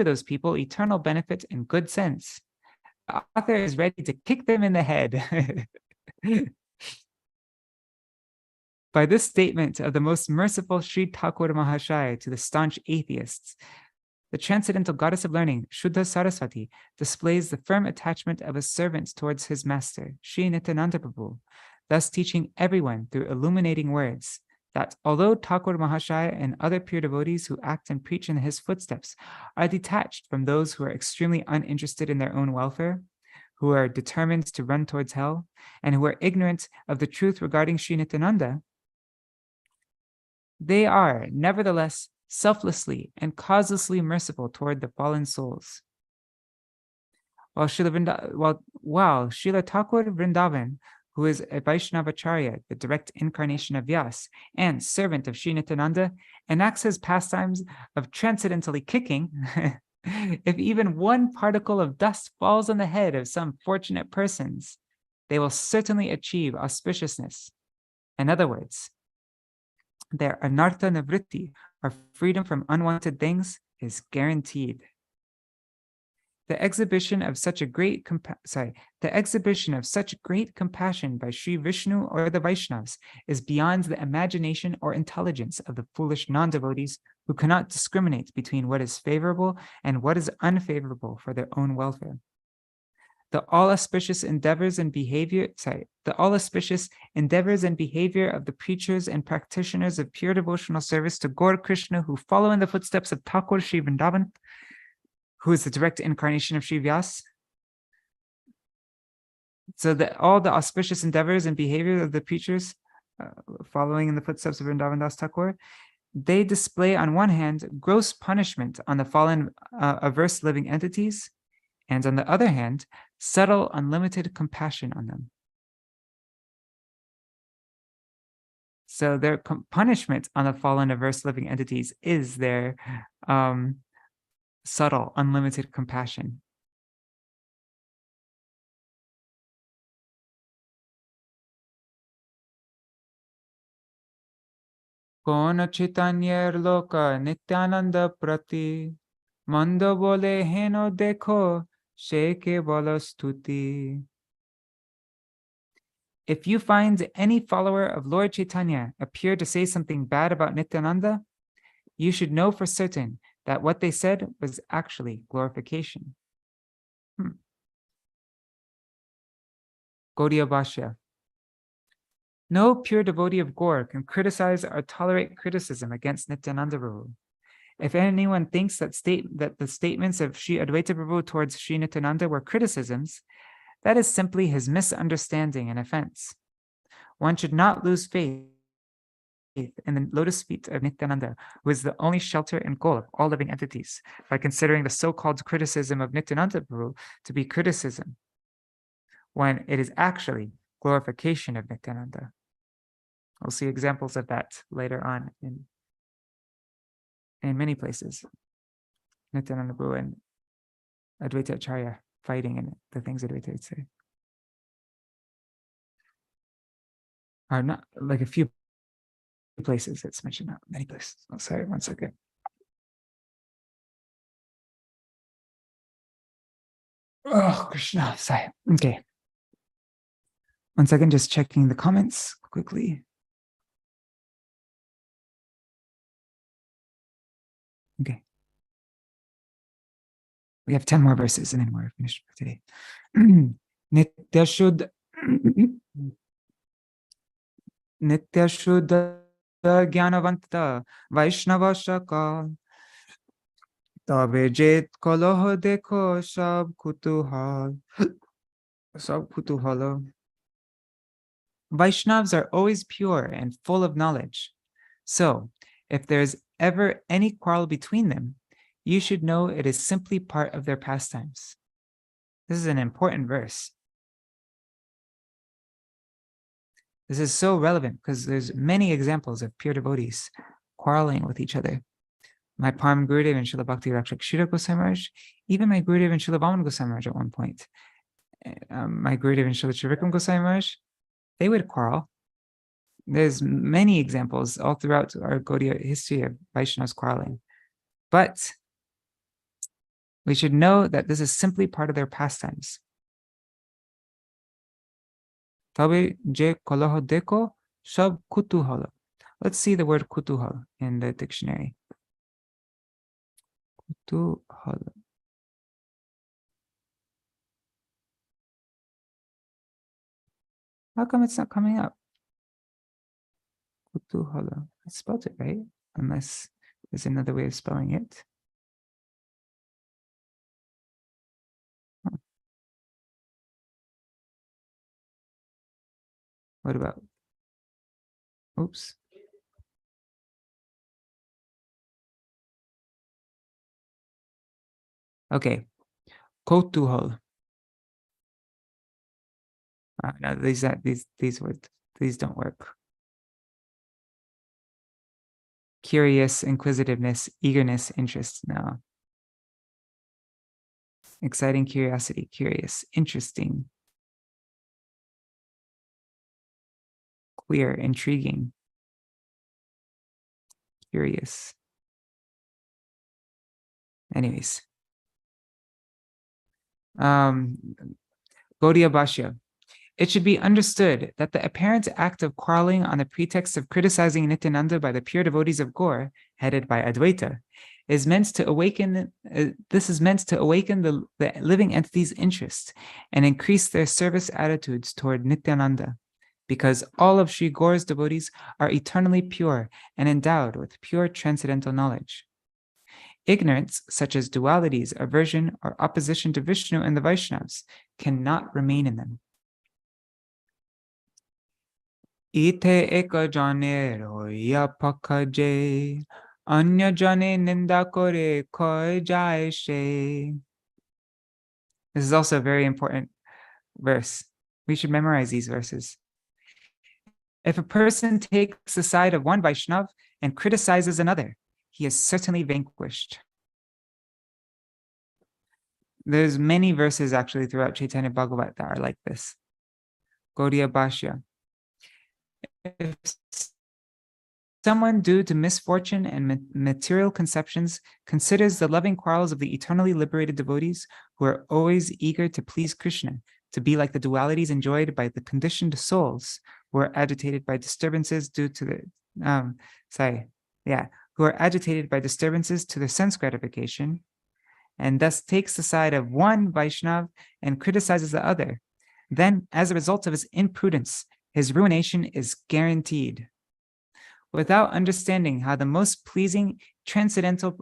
those people eternal benefit and good sense, the author is ready to kick them in the head. By this statement of the most merciful Sri Thakur Mahashaya to the staunch atheists, the transcendental goddess of learning, Shuddha Saraswati, displays the firm attachment of a servant towards his master, Sri Nityananda Prabhu, thus teaching everyone through illuminating words that although Thakur Mahashaya and other pure devotees who act and preach in his footsteps are detached from those who are extremely uninterested in their own welfare, who are determined to run towards hell, and who are ignorant of the truth regarding Sri Nityananda, they are nevertheless selflessly and causelessly merciful toward the fallen souls. While Srila Thakur Vrindavan, who is a Vaishnavacharya, the direct incarnation of Vyas, and servant of Sri Nityananda, enacts his pastimes of transcendentally kicking, if even one particle of dust falls on the head of some fortunate persons, they will certainly achieve auspiciousness. In other words, their anartha nivritti our freedom from unwanted things is guaranteed. The exhibition of such great compassion by Sri Vishnu or the Vaishnavas is beyond the imagination or intelligence of the foolish non-devotees who cannot discriminate between what is favorable and what is unfavorable for their own welfare. The all-auspicious endeavors and behavior of the preachers and practitioners of pure devotional service to Gaur Krishna who follow in the footsteps of Thakur Sri Vrindavan, who is the direct incarnation of Sri Vyas. So that all the auspicious endeavors and behavior of the preachers following in the footsteps of Vrindavan Das Thakur, they display on one hand gross punishment on the fallen averse living entities, and on the other hand, subtle unlimited compassion on them. So their punishment on the fallen averse living entities is their subtle, unlimited compassion. Kona Chaitanya loka Nityānanda prati mando bole heno dekho sheke bola stuti. If you find any follower of Lord Chaitanya appear to say something bad about Nityananda, you should know for certain that what they said was actually glorification. Gaudiya Bhashya. No pure devotee of Gaur can criticize or tolerate criticism against Nityananda Prabhu. If anyone thinks that the statements of Sri Advaita Prabhu towards Sri Nityananda were criticisms, that is simply his misunderstanding and offense. One should not lose faith in the lotus feet of Nityananda, who is the only shelter and goal of all living entities, by considering the so-called criticism of Nityananda Prabhu to be criticism, when it is actually glorification of Nityananda. We'll see examples of that later on in many places. Nityananda Prabhu and Advaita Acharya fighting and the things Advaita would say. Are not like a few places it's mentioned, not many places. Oh, sorry, one second. Oh, Krishna, sorry. Okay. One second, just checking the comments quickly. Okay. We have 10 more verses and then we're finished for today. Nityāshuddha Jnanavanta Vaishnava Shaka Tabe Jet Koloh Dekho Sab Kutuhala. Vaishnavas are always pure and full of knowledge. So, if there's ever any quarrel between them, you should know it is simply part of their pastimes. This is an important verse. This is so relevant because there's many examples of pure devotees quarreling with each other. My Param Gurudev and Srila Bhakti Rakshak Shira Gosai Maharaj, even my Gurudev and Srila Vaman Gosai Maharaj at one point, my Gurudev and Srila Trivikram Gosai Maharaj, they would quarrel. There's many examples all throughout our Gaudiya history of Vaishnavas quarreling. But we should know that this is simply part of their pastimes. Tabe je koloh deko sab kutuhala. Let's see the word kutuhala in the dictionary. Kutuhala. How come it's not coming up? Kutuhala. I spelled it right, unless there's another way of spelling it. Huh. What about? Oops. Okay. Kotuhal. No, these words, these don't work. Curious, inquisitiveness, eagerness, interest. No. Exciting curiosity, curious, interesting, clear, intriguing, curious. Anyways. Gaudiya Bhashya. It should be understood that the apparent act of quarreling on the pretext of criticizing Nityananda by the pure devotees of Gaur, headed by Advaita, is meant to awaken. This is meant to awaken the living entity's interest and increase their service attitudes toward Nityananda, because all of Sri Gaur's devotees are eternally pure and endowed with pure transcendental knowledge. Ignorance, such as dualities, aversion, or opposition to Vishnu and the Vaishnavas, cannot remain in them. Ite eka jane roya pakaje, anya jane ninda kore koi jai she. This is also a very important verse. We should memorize these verses. If a person takes the side of one Vaishnav and criticizes another, he is certainly vanquished. There's many verses actually throughout Caitanya-bhāgavata that are like this. Gaudiya Bhashya. If someone due to misfortune and material conceptions considers the loving quarrels of the eternally liberated devotees who are always eager to please Krishna to be like the dualities enjoyed by the conditioned souls who are agitated by disturbances due to the who are agitated by disturbances to their sense gratification, and thus takes the side of one Vaishnav and criticizes the other, then as a result of his imprudence, his ruination is guaranteed. Without understanding how the most pleasing transcendental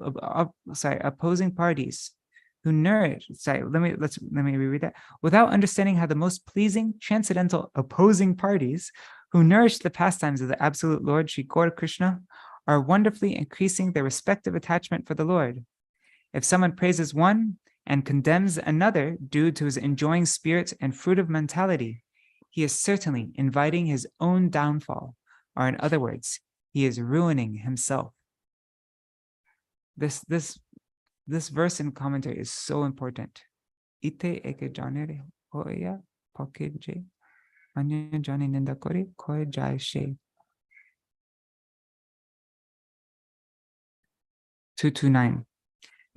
opposing parties who nourish, let me reread that. Without understanding how the most pleasing transcendental opposing parties who nourish the pastimes of the absolute Lord Sri Gaur Krishna are wonderfully increasing their respective attachment for the Lord. If someone praises one and condemns another due to his enjoying spirit and fruit of mentality, he is certainly inviting his own downfall, or in other words, he is ruining himself. This verse in commentary is so important. Ite eke janere hoya pakeje anya jani ninda kore koi jai she. 229.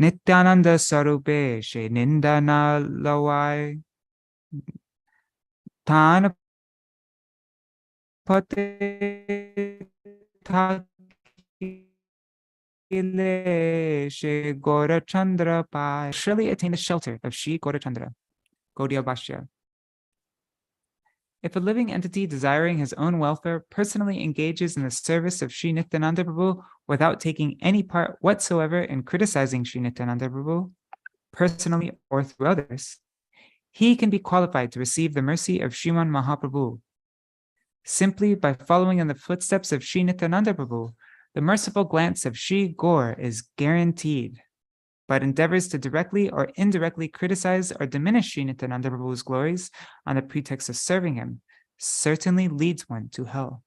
Nityānanda sarupe she ninda na lawai tan pate thakile she Gaurachandra pai. Surely attain the shelter of Shri Gaurachandra. Gaudiya Bhashya. If a living entity desiring his own welfare personally engages in the service of Sri Nityananda Prabhu without taking any part whatsoever in criticizing Sri Nityananda Prabhu, personally or through others, he can be qualified to receive the mercy of Sriman Mahaprabhu. Simply by following in the footsteps of Sri Nityananda Prabhu, the merciful glance of Sri Gaur is guaranteed. But endeavors to directly or indirectly criticize or diminish Sri Nityananda Prabhu's glories on the pretext of serving him certainly leads one to hell.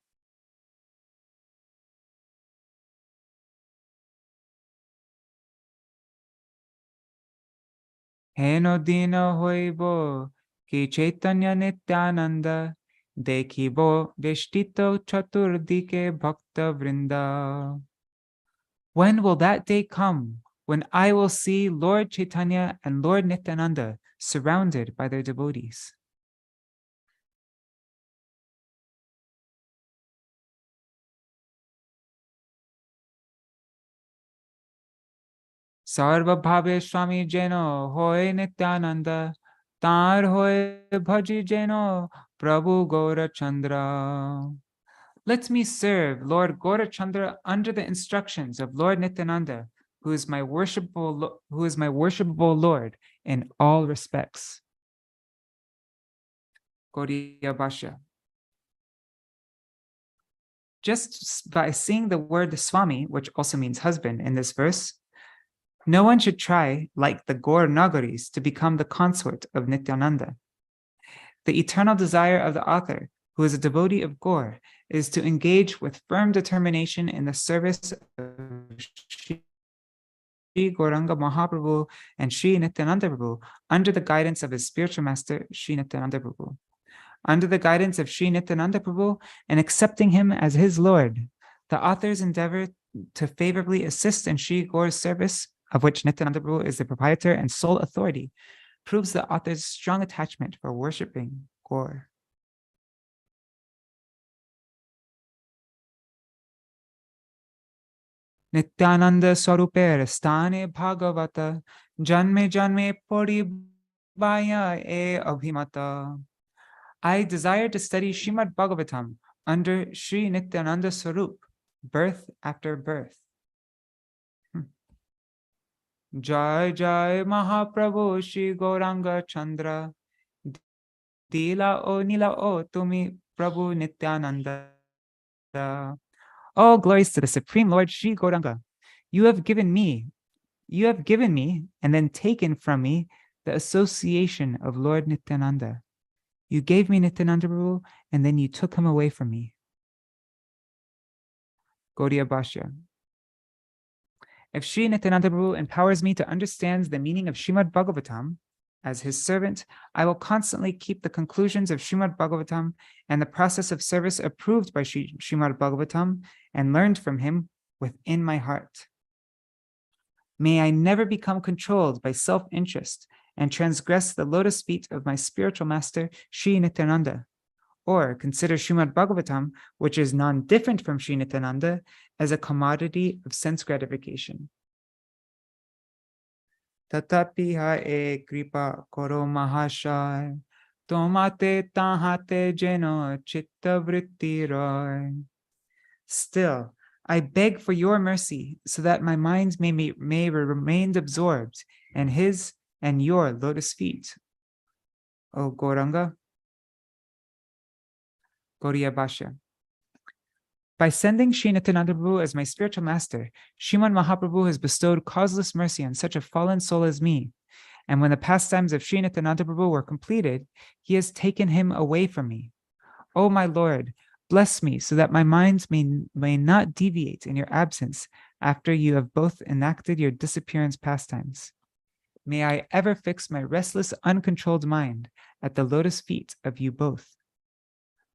Heno dina hoibo ki Caitanya Nityananda dekhibo veshtito chaturdike bhakta vrinda. When will that day come when I will see Lord Chaitanya and Lord Nityananda surrounded by their devotees? Sarva bhave swami jeno hoy Nityananda, tar hoy bhaji jeno Prabhu Gaurachandra. Let me serve Lord Gaurachandra under the instructions of Lord Nityananda, who is my worshipable Lord in all respects. Gaudiya Bhashya. Just by seeing the word Swami, which also means husband in this verse, no one should try, like the Gaur Nagaris, to become the consort of Nityananda. The eternal desire of the author, who is a devotee of Gaur, is to engage with firm determination in the service of Sri Gauranga Mahaprabhu and Sri Nityananda Prabhu under the guidance of his spiritual master, Sri Nityananda Prabhu. Under the guidance of Sri Nityananda Prabhu and accepting him as his Lord, the authors endeavor to favorably assist in Sri Gaur's service of which Nityananda Prabhu is the proprietor and sole authority, proves the author's strong attachment for worshipping Gaur. Nityānanda Swaruper Sthane Bhāgavata Janme Janme Paribhaya E Abhimata. I desire to study Srimad Bhagavatam under Sri Nityananda Swarup, birth after birth. Jai Jai Mahaprabhu Shri Gauranga Chandra Dila O Nila O Tumi Prabhu Nityananda. All glories to the Supreme Lord Shri Gauranga. You have given me, and then taken from me the association of Lord Nityananda. You gave me Nityananda Prabhu, and then you took him away from me. Gaudiya Bhashya. If Sri Nityananda Prabhu empowers me to understand the meaning of Srimad Bhagavatam, as his servant, I will constantly keep the conclusions of Srimad Bhagavatam and the process of service approved by Srimad Bhagavatam and learned from him within my heart. May I never become controlled by self-interest and transgress the lotus feet of my spiritual master, Sri Nityananda, or consider Srimad Bhagavatam, which is non-different from Sri Nityananda, as a commodity of sense gratification. Tatapi hae kripa koro mahashai, tomate tahate jeno chitta vritti roy. Still, I beg for your mercy so that my mind may remain absorbed in his and your lotus feet. O Gauranga. Gaudiya Bhashya. By sending Sri Nityananda Prabhu as my spiritual master, Sriman Mahaprabhu has bestowed causeless mercy on such a fallen soul as me. And when the pastimes of Sri Nityananda Prabhu were completed, he has taken him away from me. O my Lord, bless me so that my mind may not deviate in your absence after you have both enacted your disappearance pastimes. May I ever fix my restless, uncontrolled mind at the lotus feet of you both.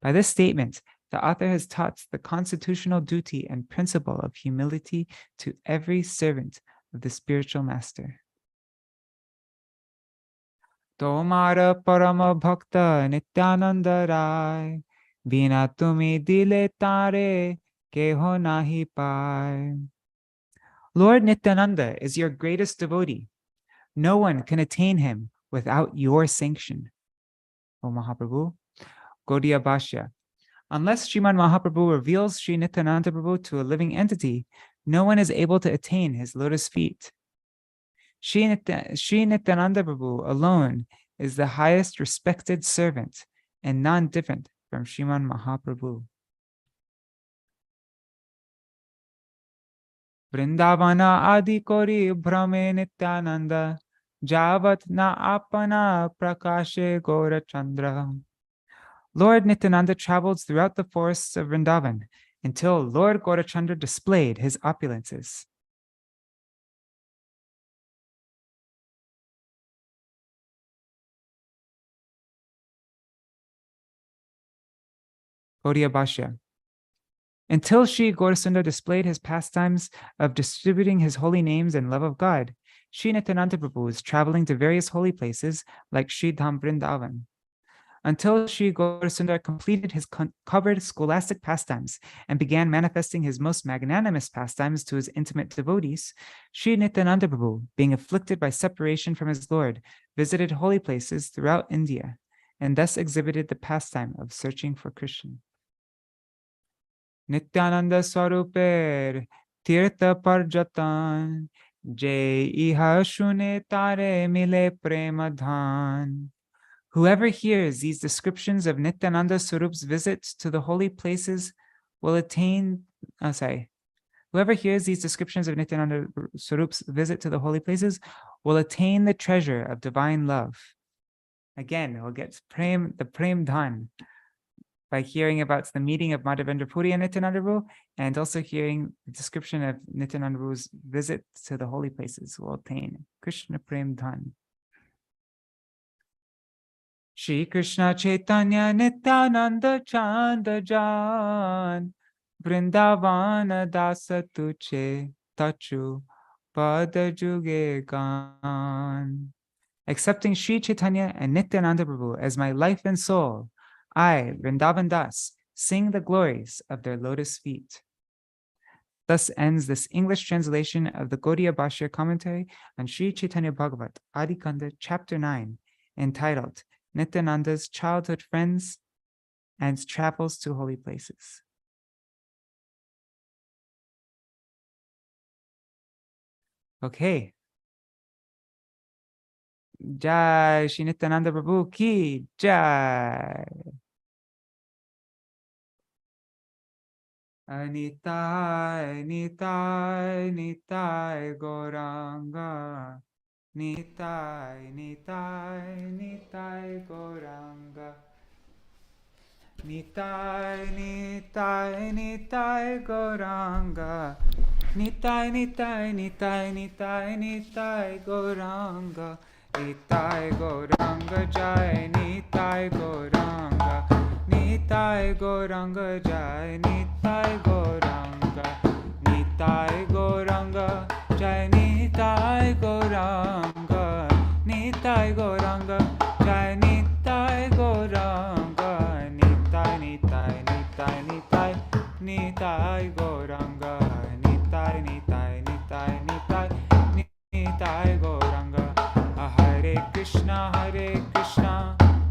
By this statement, the author has taught the constitutional duty and principle of humility to every servant of the spiritual master. Tomara parama bhakta Nityananda Rai, bina tumi dile tare keho nahi pai. Lord Nityananda is your greatest devotee. No one can attain him without your sanction. O Mahaprabhu. Gaudiya Bhashya. Unless Sriman Mahaprabhu reveals Sri Nityananda Prabhu to a living entity, no one is able to attain his lotus feet. Sri Nityananda Prabhu alone is the highest respected servant and non-different from Sriman Mahaprabhu. Vrindavana adi kori bhrame Nityananda, javat na apana prakashe Gaura Chandra. Lord Nityananda traveled throughout the forests of Vrindavan until Lord Gaurachandra displayed his opulences. Gaudiya Bhashya. Until Sri Gaurasundar displayed his pastimes of distributing his holy names and love of God, Sri Nityananda Prabhu was traveling to various holy places like Sri Dham Vrindavan. Until Sri Gaurasundar completed his covered scholastic pastimes and began manifesting his most magnanimous pastimes to his intimate devotees, Sri Nityananda Prabhu, being afflicted by separation from his Lord, visited holy places throughout India and thus exhibited the pastime of searching for Krishna. Nityananda Swaruper Tīrtha-parjatan Jai iha shune tare mile prema dhan. Whoever hears these descriptions of Nityananda Swarup's visit to the holy places will attain, whoever hears these descriptions of Nityananda Swarup's visit to the holy places will attain the treasure of divine love. Again, we'll get the Prem Dhan by hearing about the meeting of Madhavendra Puri and Nityananda Prabhu, and also hearing the description of Nityananda Prabhu's visit to the holy places will attain Krishna Prem Dhan. Shri Krishna Chaitanya Nityananda Chanda Jan Vrindavana Dasa Tuche Tachu pada juge gan. Accepting Sri Chaitanya and Nityananda Prabhu as my life and soul, I, Vrindavan Das, sing the glories of their lotus feet. Thus ends this English translation of the Gaudiya Bhashya commentary on Sri Caitanya-bhāgavata, Ādi-khaṇḍa chapter 9, entitled Nityananda's Childhood Friends and Travels to Holy Places. Okay. Jai Shri Nityananda Prabhu ki Jai. Nitai, Nitai, Nitai Gauranga. Nitai, Nitai, Nitai Gauranga. Nitai, Nitai, Nitai Gauranga. Nitai, Nitai, Nitai, Nitai, Nitai Gauranga. Nitai Gauranga Jai, Nitai Gauranga. Nitai Gauranga Jai, Nitai Gauranga. Nitai Gauranga Jai, Nitai Gauranga. Nitai Gauranga Jai, Nitai Gauranga. Nitai, Nitai, Nitai, Nitai, Nitai Gauranga. Nitai, Nitai, Nitai, Nitai, Nitai Gauranga. Hare Krishna,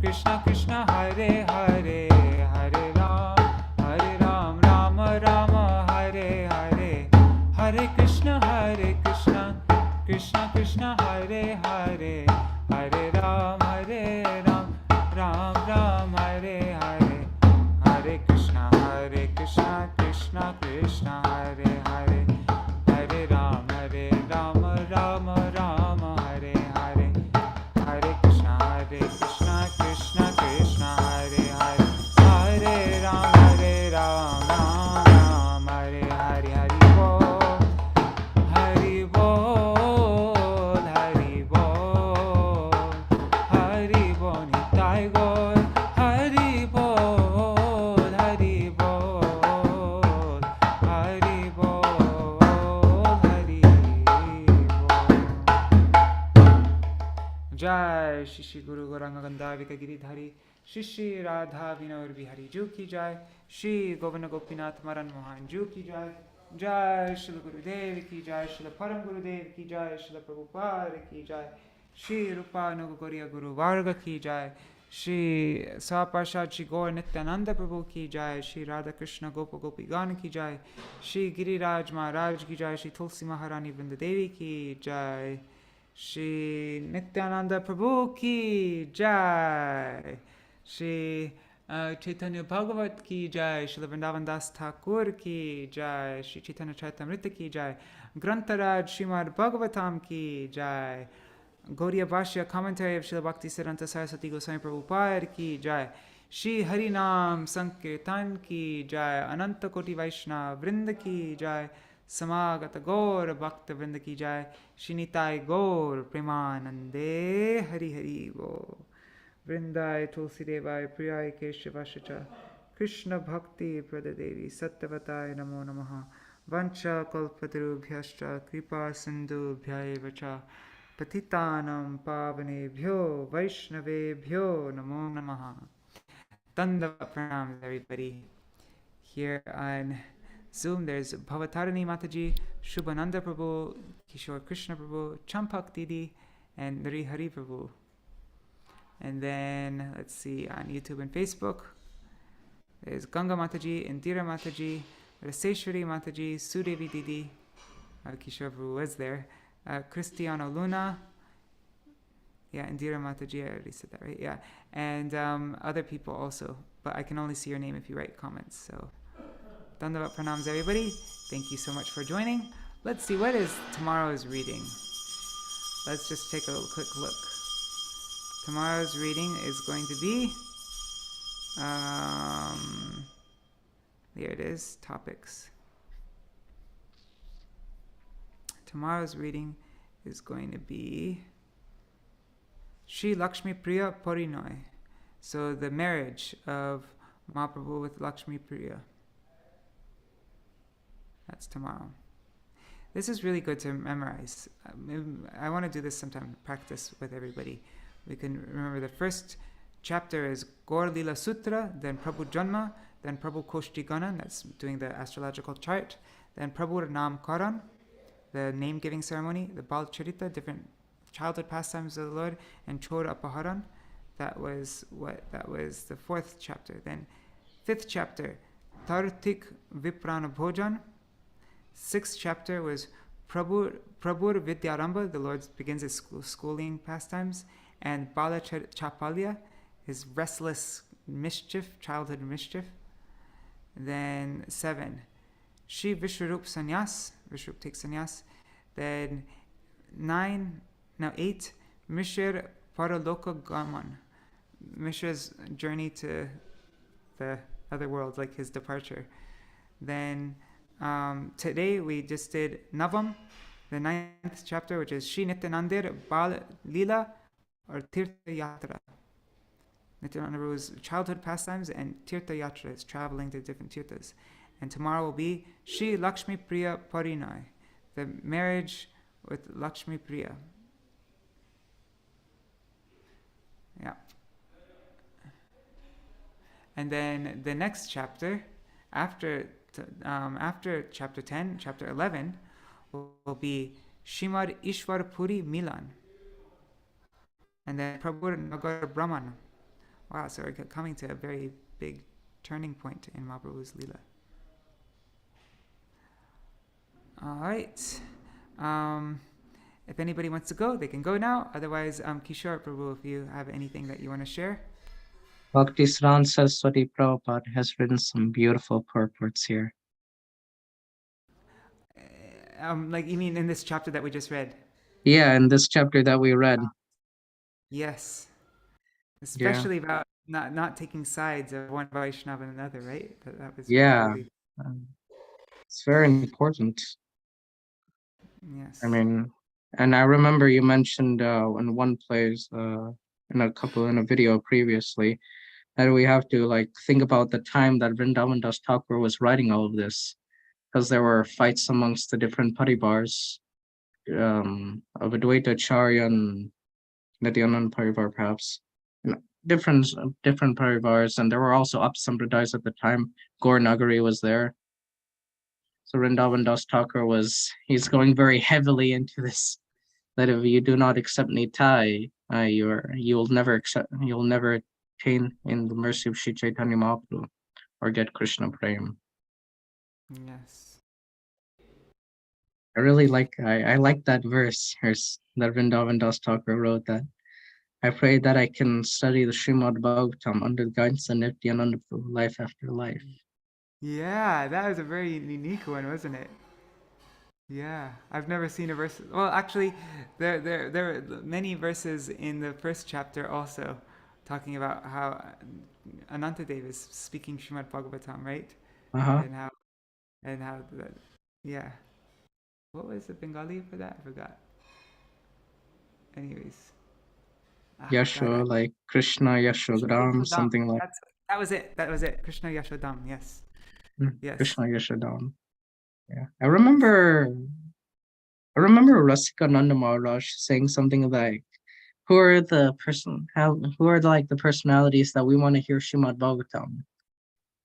Krishna Krishna, Hare Hare, Hare Ram, Ram Rama, Hare Hare, Hare Krishna, Krishna Krishna, Hare Hare, Hare Ram, Ram Hare Hare, Hare Krishna, Krishna Krishna, Hare Hare, Hare Ram, Ram Hare Hare, Hare Krishna, Krishna Krishna, Hare Hare, Hare Ram, Ram Hare Hare, Hari Bol, Hari Bol, Hari Bol, Hari Bol, Nitai Gaur, Hari Bol, Hari Bol, Hari Bol, Hari Bol. Jai Shri Shri Guru Gauranga Gandharika Giridhari Shri Shri Radha Vinod Bihari Ju ki Jai, Shri Govinda Gopinath Maran Mohan Ju ki Jai, Jai Shri Gurudev ki Jai, Shri Param Gurudev ki Jai, Shri Prabhupada ki Jai, Shri Rupa Nuguriya Guru Varga ki Jai, Shri Saparshad Shri Gaur Nityananda Prabhu ki Jai, Shri Radha Krishna Gopa Gopi Gan ki Jai, Shri Giriraj Maharaj ki Jai, Shri Tulsi Maharani Vrinda Devi ki Jai, Shri Nityananda Prabhu ki Jai, Shri Caitanya-bhāgavata ki Jai, Shri Vrindavan Das Thakur ki Jai, Shri Chaitanya Charitamrita ki Jai, Grantharaj Srimad Bhagavatam ki Jai, Gaudiya Bhashya commentary of Srila Bhaktisiddhanta Saraswati Goswami Prabhupada ki Jai, Shri Harinam Sankirtan ki Jai, Ananta Koti Vaishnava Vrinda ki Jai, Samagata Gaur Bhakta Vrinda ki Jai, Shri Nitai Gaur Premanande Hari Hari Bo. Vrindai Tulsi Devai Priyai Keshavashacha Krishna Bhakti Pradadevi Sattavatai Namo Namaha Vancha Kalpatarubhyascha Kripa Sindhu Bhyayevacha Patitanam Pavanebhyo Vaishnavebhyo Namo Namaha. Dandavat pranams everybody. Here on Zoom there's Bhavatarani Mataji, Shubhananda Prabhu, Kishore Krishna Prabhu, Champak Didi, and Nari Hari Prabhu. And then, let's see, on YouTube and Facebook, there's Ganga Mataji, Indira Mataji, Raseshwari Mataji, Sudevi Didi, Kishore Prabhu was there, Cristiano Luna, yeah, Indira Mataji, I already said that, right? Yeah, and other people also, but I can only see your name if you write comments, so Dandavat pranams everybody, thank you so much for joining. Let's see, what is tomorrow's reading? Let's just take a little quick look. Tomorrow's reading is going to be, here it is, topics. Tomorrow's reading is going to be Sri Lakshmi Priya Parinoy. So the marriage of Mahaprabhu with Lakshmi Priya. That's tomorrow. This is really good to memorize. I want to do this sometime, practice with everybody. We can remember the first chapter is Gaur Lila Sutra, then Prabhu Janma, then Prabhu Koshti Ganan, that's doing the astrological chart, then Prabhu Nam Karan, the name-giving ceremony, the Bal Charita, different childhood pastimes of the Lord, and Chor Apaharan. That was the fourth chapter. Then fifth chapter, Tartik Viprana Bhojan. Sixth chapter was Prabhur Vidyaramba, the Lord begins his schooling pastimes, and Bala Chapalya, his restless mischief, childhood mischief. Then 7, Shri Vishwarup Sannyas, Vishwarup takes sannyas. Then 8, Mishra Paraloka Gaman, Mishra's journey to the other world, like his departure. Then today we just did Navam, the 9th chapter, which is Shri Nityānanda Bal Lila or Tīrtha-yātrā. Nityananda's childhood pastimes, and Tīrtha-yātrā is traveling to different tirthas. And tomorrow will be Shri Lakshmi Priya Parinay, the marriage with Lakshmi Priya. Yeah. And then the next chapter, after chapter 10, chapter 11, will be Shrimad Ishwar Puri Milan. And then Prabhu Nagar Brahman. Wow, so we're coming to a very big turning point in Mahaprabhu's Leela. Alright. If anybody wants to go, they can go now. Otherwise, Kishore Prabhu, if you have anything that you want to share. Bhakti Sran Saraswati Prabhupada has written some beautiful purports here. Like you mean in this chapter that we just read? Yeah, in this chapter that we read. Yes. Especially about not taking sides of one Vaishnava and another, right? That was really... It's very important. Yes. I mean, and I remember you mentioned in one place, in a video previously, that we have to like think about the time that Vrindavan Das Thakur was writing all of this, because there were fights amongst the different paribars of Advaita Acharya and Nityananda Parivar, perhaps. Different paribars, and there were also up-sampradayas at the time. Gaur Nagari was there. So Vrindavan Das Thakur he's going very heavily into this, that if you do not accept Nitai, you'll never attain in the mercy of Sri Chaitanya Mahaprabhu or get Krishna Prem. Yes. I really like that verse that Vrindavan Das Thakur wrote, that I pray that I can study the Srimad-Bhagavatam under the guidance of Nityānanda for life after life. Yeah, that was a very unique one, wasn't it? Yeah, I've never seen a verse. Well, actually, there are many verses in the first chapter also talking about how Anantadev is speaking Srimad-Bhagavatam, right? Uh-huh. And how yeah. What was the Bengali for that? I forgot. Anyways. Yasho, like Krishna Yashodam, something like that was it. Krishna Yashodam, yes. Yes. Krishna Yashodam. Yeah. I remember Rasika Nanda Maharaj saying something like, who are the personalities that we want to hear Srimad Bhagavatam?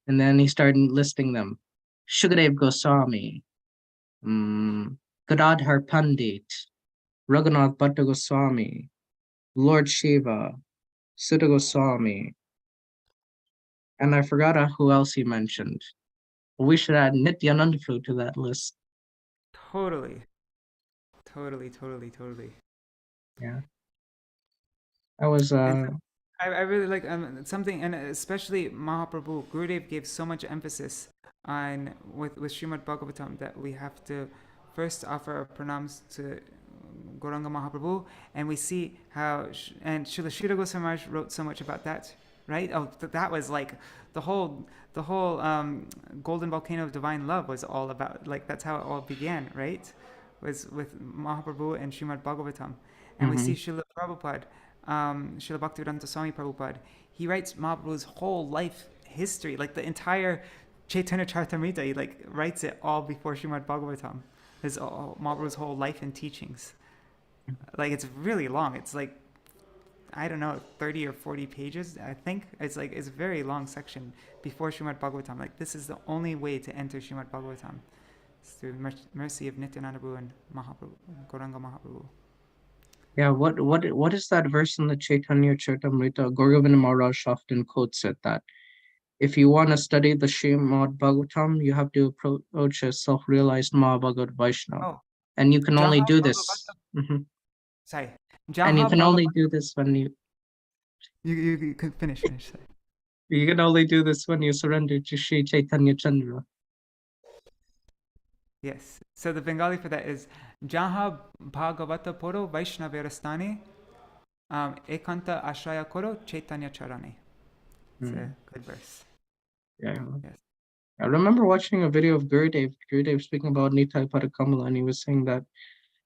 And then he started listing them. Shukadev Goswami, Gadadhar Pandit, Raghunath Bhatta Goswami, Lord Shiva, Sutta Goswami, and I forgot who else he mentioned. We should add Nityananda to that list. Totally. Yeah. I was I really like something, and especially Mahaprabhu, Gurudev gave so much emphasis on with Srimad Bhagavatam that we have to first offer our pranams to Gauranga Mahaprabhu, and we see how, and Srila Sridhar Goswami Maharaj wrote so much about that, right? Oh, that was like the whole golden volcano of divine love was all about, like that's how it all began, right? Was with Mahaprabhu and Srimad Bhagavatam, and we see Srila Prabhupada, Srila Bhaktivedanta Swami Prabhupada. He writes Mahaprabhu's whole life history, like the entire Chaitanya Charitamrita. He like writes it all before Srimad Bhagavatam. Mahaprabhu's whole life and teachings. Like, it's really long. It's like, I don't know, 30 or 40 pages, I think. It's a very long section before Srimad Bhagavatam. Like, this is the only way to enter Srimad Bhagavatam. It's through the mercy of Nityānanda Prabhu and Mahaprabhu, Gauranga Mahaprabhu. Yeah, what is that verse in the Caitanya-bhāgavata? Goragovinda Maharaj often quotes it, that if you want to study the Srimad Bhagavatam, you have to approach a self-realized Mahabhagavad Vaishnava. Oh, And you can only Jaha do this. Bhagavata. Sorry. And you Jaha can only Bhagavata. do this when You could finish. Sorry. you can only do this when you surrender to Sri Chaitanya Chandra. Yes. So the Bengali for that is Jaha Bhagavata Poro Vaishnaverastane Ekanta Ashraya Koro Chaitanya Charane. It's a good verse. Yeah. Yes. I remember watching a video of Gurudev speaking about Nitai Padakamala, and he was saying that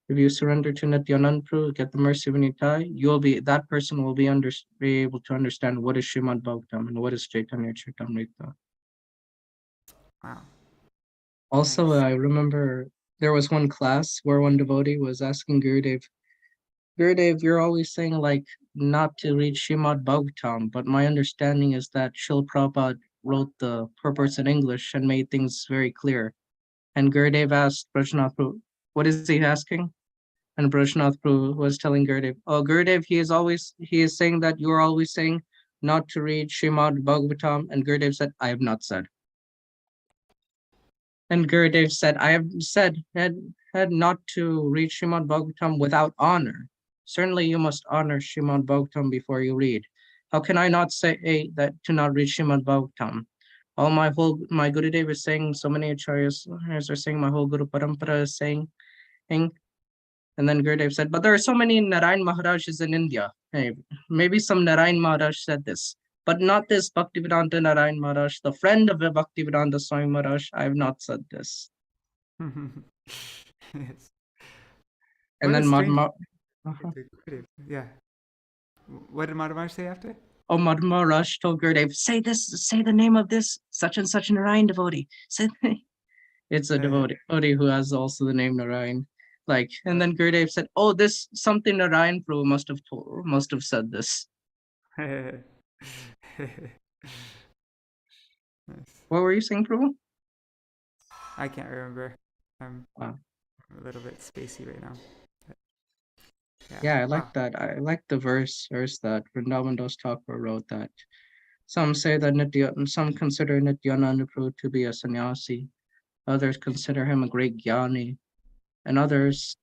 if you surrender to Nityananda Prabhu, get the mercy of Nitai, that person will be able to understand what is Srimad Bhagavatam and what is Chaitanya Charitamrita. Wow. Also, Nice. I remember there was one class where one devotee was asking Gurudev, you're always saying like not to read Srimad Bhagavatam, but my understanding is that Srila Prabhupada wrote the purpose in English and made things very clear. And Gurudev asked Brajnath Prabhu, what is he asking? And Brajnath Prabhu was telling Gurudev, oh, Gurudev, he is saying that you are always saying not to read Srimad Bhagavatam. And Gurudev said, I have not said. And Gurudev said, I have said had not to read Srimad Bhagavatam without honor. Certainly you must honor Srimad Bhagavatam before you read. How can I not say that to not read Srimad Bhagavatam? My Gurudev is saying, so many acharyas are saying, my whole Guru Parampara is saying. And then Gurudev said, but there are so many Narayan Maharajas in India. Hey, maybe some Narayan Maharaj said this, but not this Bhaktivedanta Narayan Maharaj, the friend of Bhaktivedanta Swami Maharaj. I have not said this. Yes. And What a then strange. Uh-huh. Yeah. What did Madhumar say after? Oh, Maharaj told Gurudev, say the name of this such and such Narayan devotee. It's a devotee who has also the name Narayan. Like, and then Gurudev said, oh, this something Narayan Prabhu must have said this. Nice. What were you saying, Prabhu? I can't remember. I'm Wow. a little bit spacey right now. But yeah, I like that. I like the verse that Vrindavan Das Thakur wrote, that some say that some consider Nityananda Prabhu to be a sannyasi, others consider him a great jnani, and others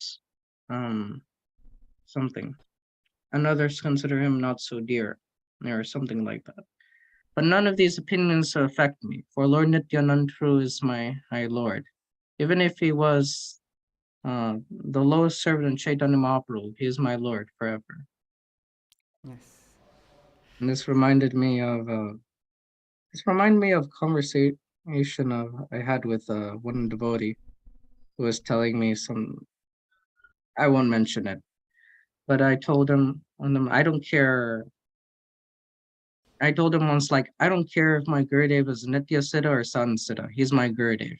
something, and others consider him not so dear, or something like that. But none of these opinions affect me, for Lord Nityananda Prabhu is my Lord. Even if he was the lowest servant in Chaitanya Mahaprabhu, he is my Lord forever. Yes. And this reminded me of conversation I had with one devotee who was telling me I won't mention it, but I told him I don't care. I told him once, like, I don't care if my Gurudev is Nitya Siddha or Sadhan Siddha. He's my Gurudev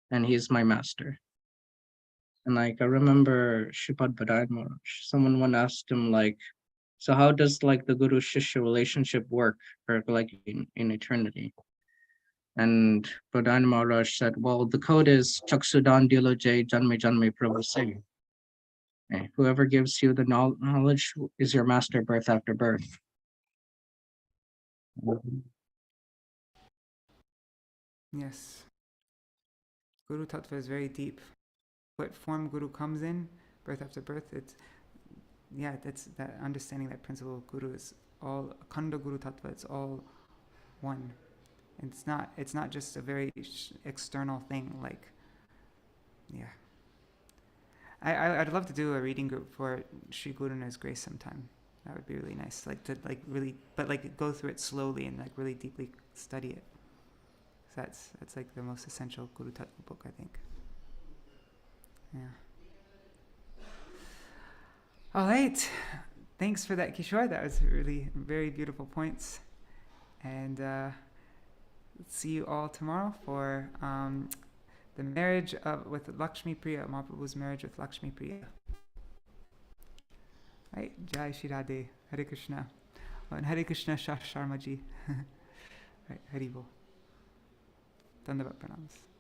and he's my master. And like, I remember Shripad Bhadai Maharaj, someone once asked him, like, so how does like the Guru Shishya relationship work for like in eternity? And Pradhan Maharaj said, well, the code is Chaksudan Dilo Jai Janme Janme Prabhu Singh. Whoever gives you the knowledge is your master birth after birth. Yes. Guru Tattva is very deep. What form Guru comes in, birth after birth, that's that understanding, that principle of Guru is all Akhanda Guru Tattva, it's all one. It's not just a very external thing, like, yeah. I'd love to do a reading group for Sri Guru and His Grace sometime. That would be really nice. Like to really, but like go through it slowly and like really deeply study it. That's like the most essential Guru Tattva book, I think. Yeah. All right. Thanks for that, Kishore. That was really very beautiful points. And see you all tomorrow for The marriage with Lakshmi Priya, Mahaprabhu's marriage with Lakshmi Priya. Right? Jai Shri Radhe, Hare Krishna. Oh, and Hare Krishna Sharma ji. Right, Hari Bol. Dandavat pranams.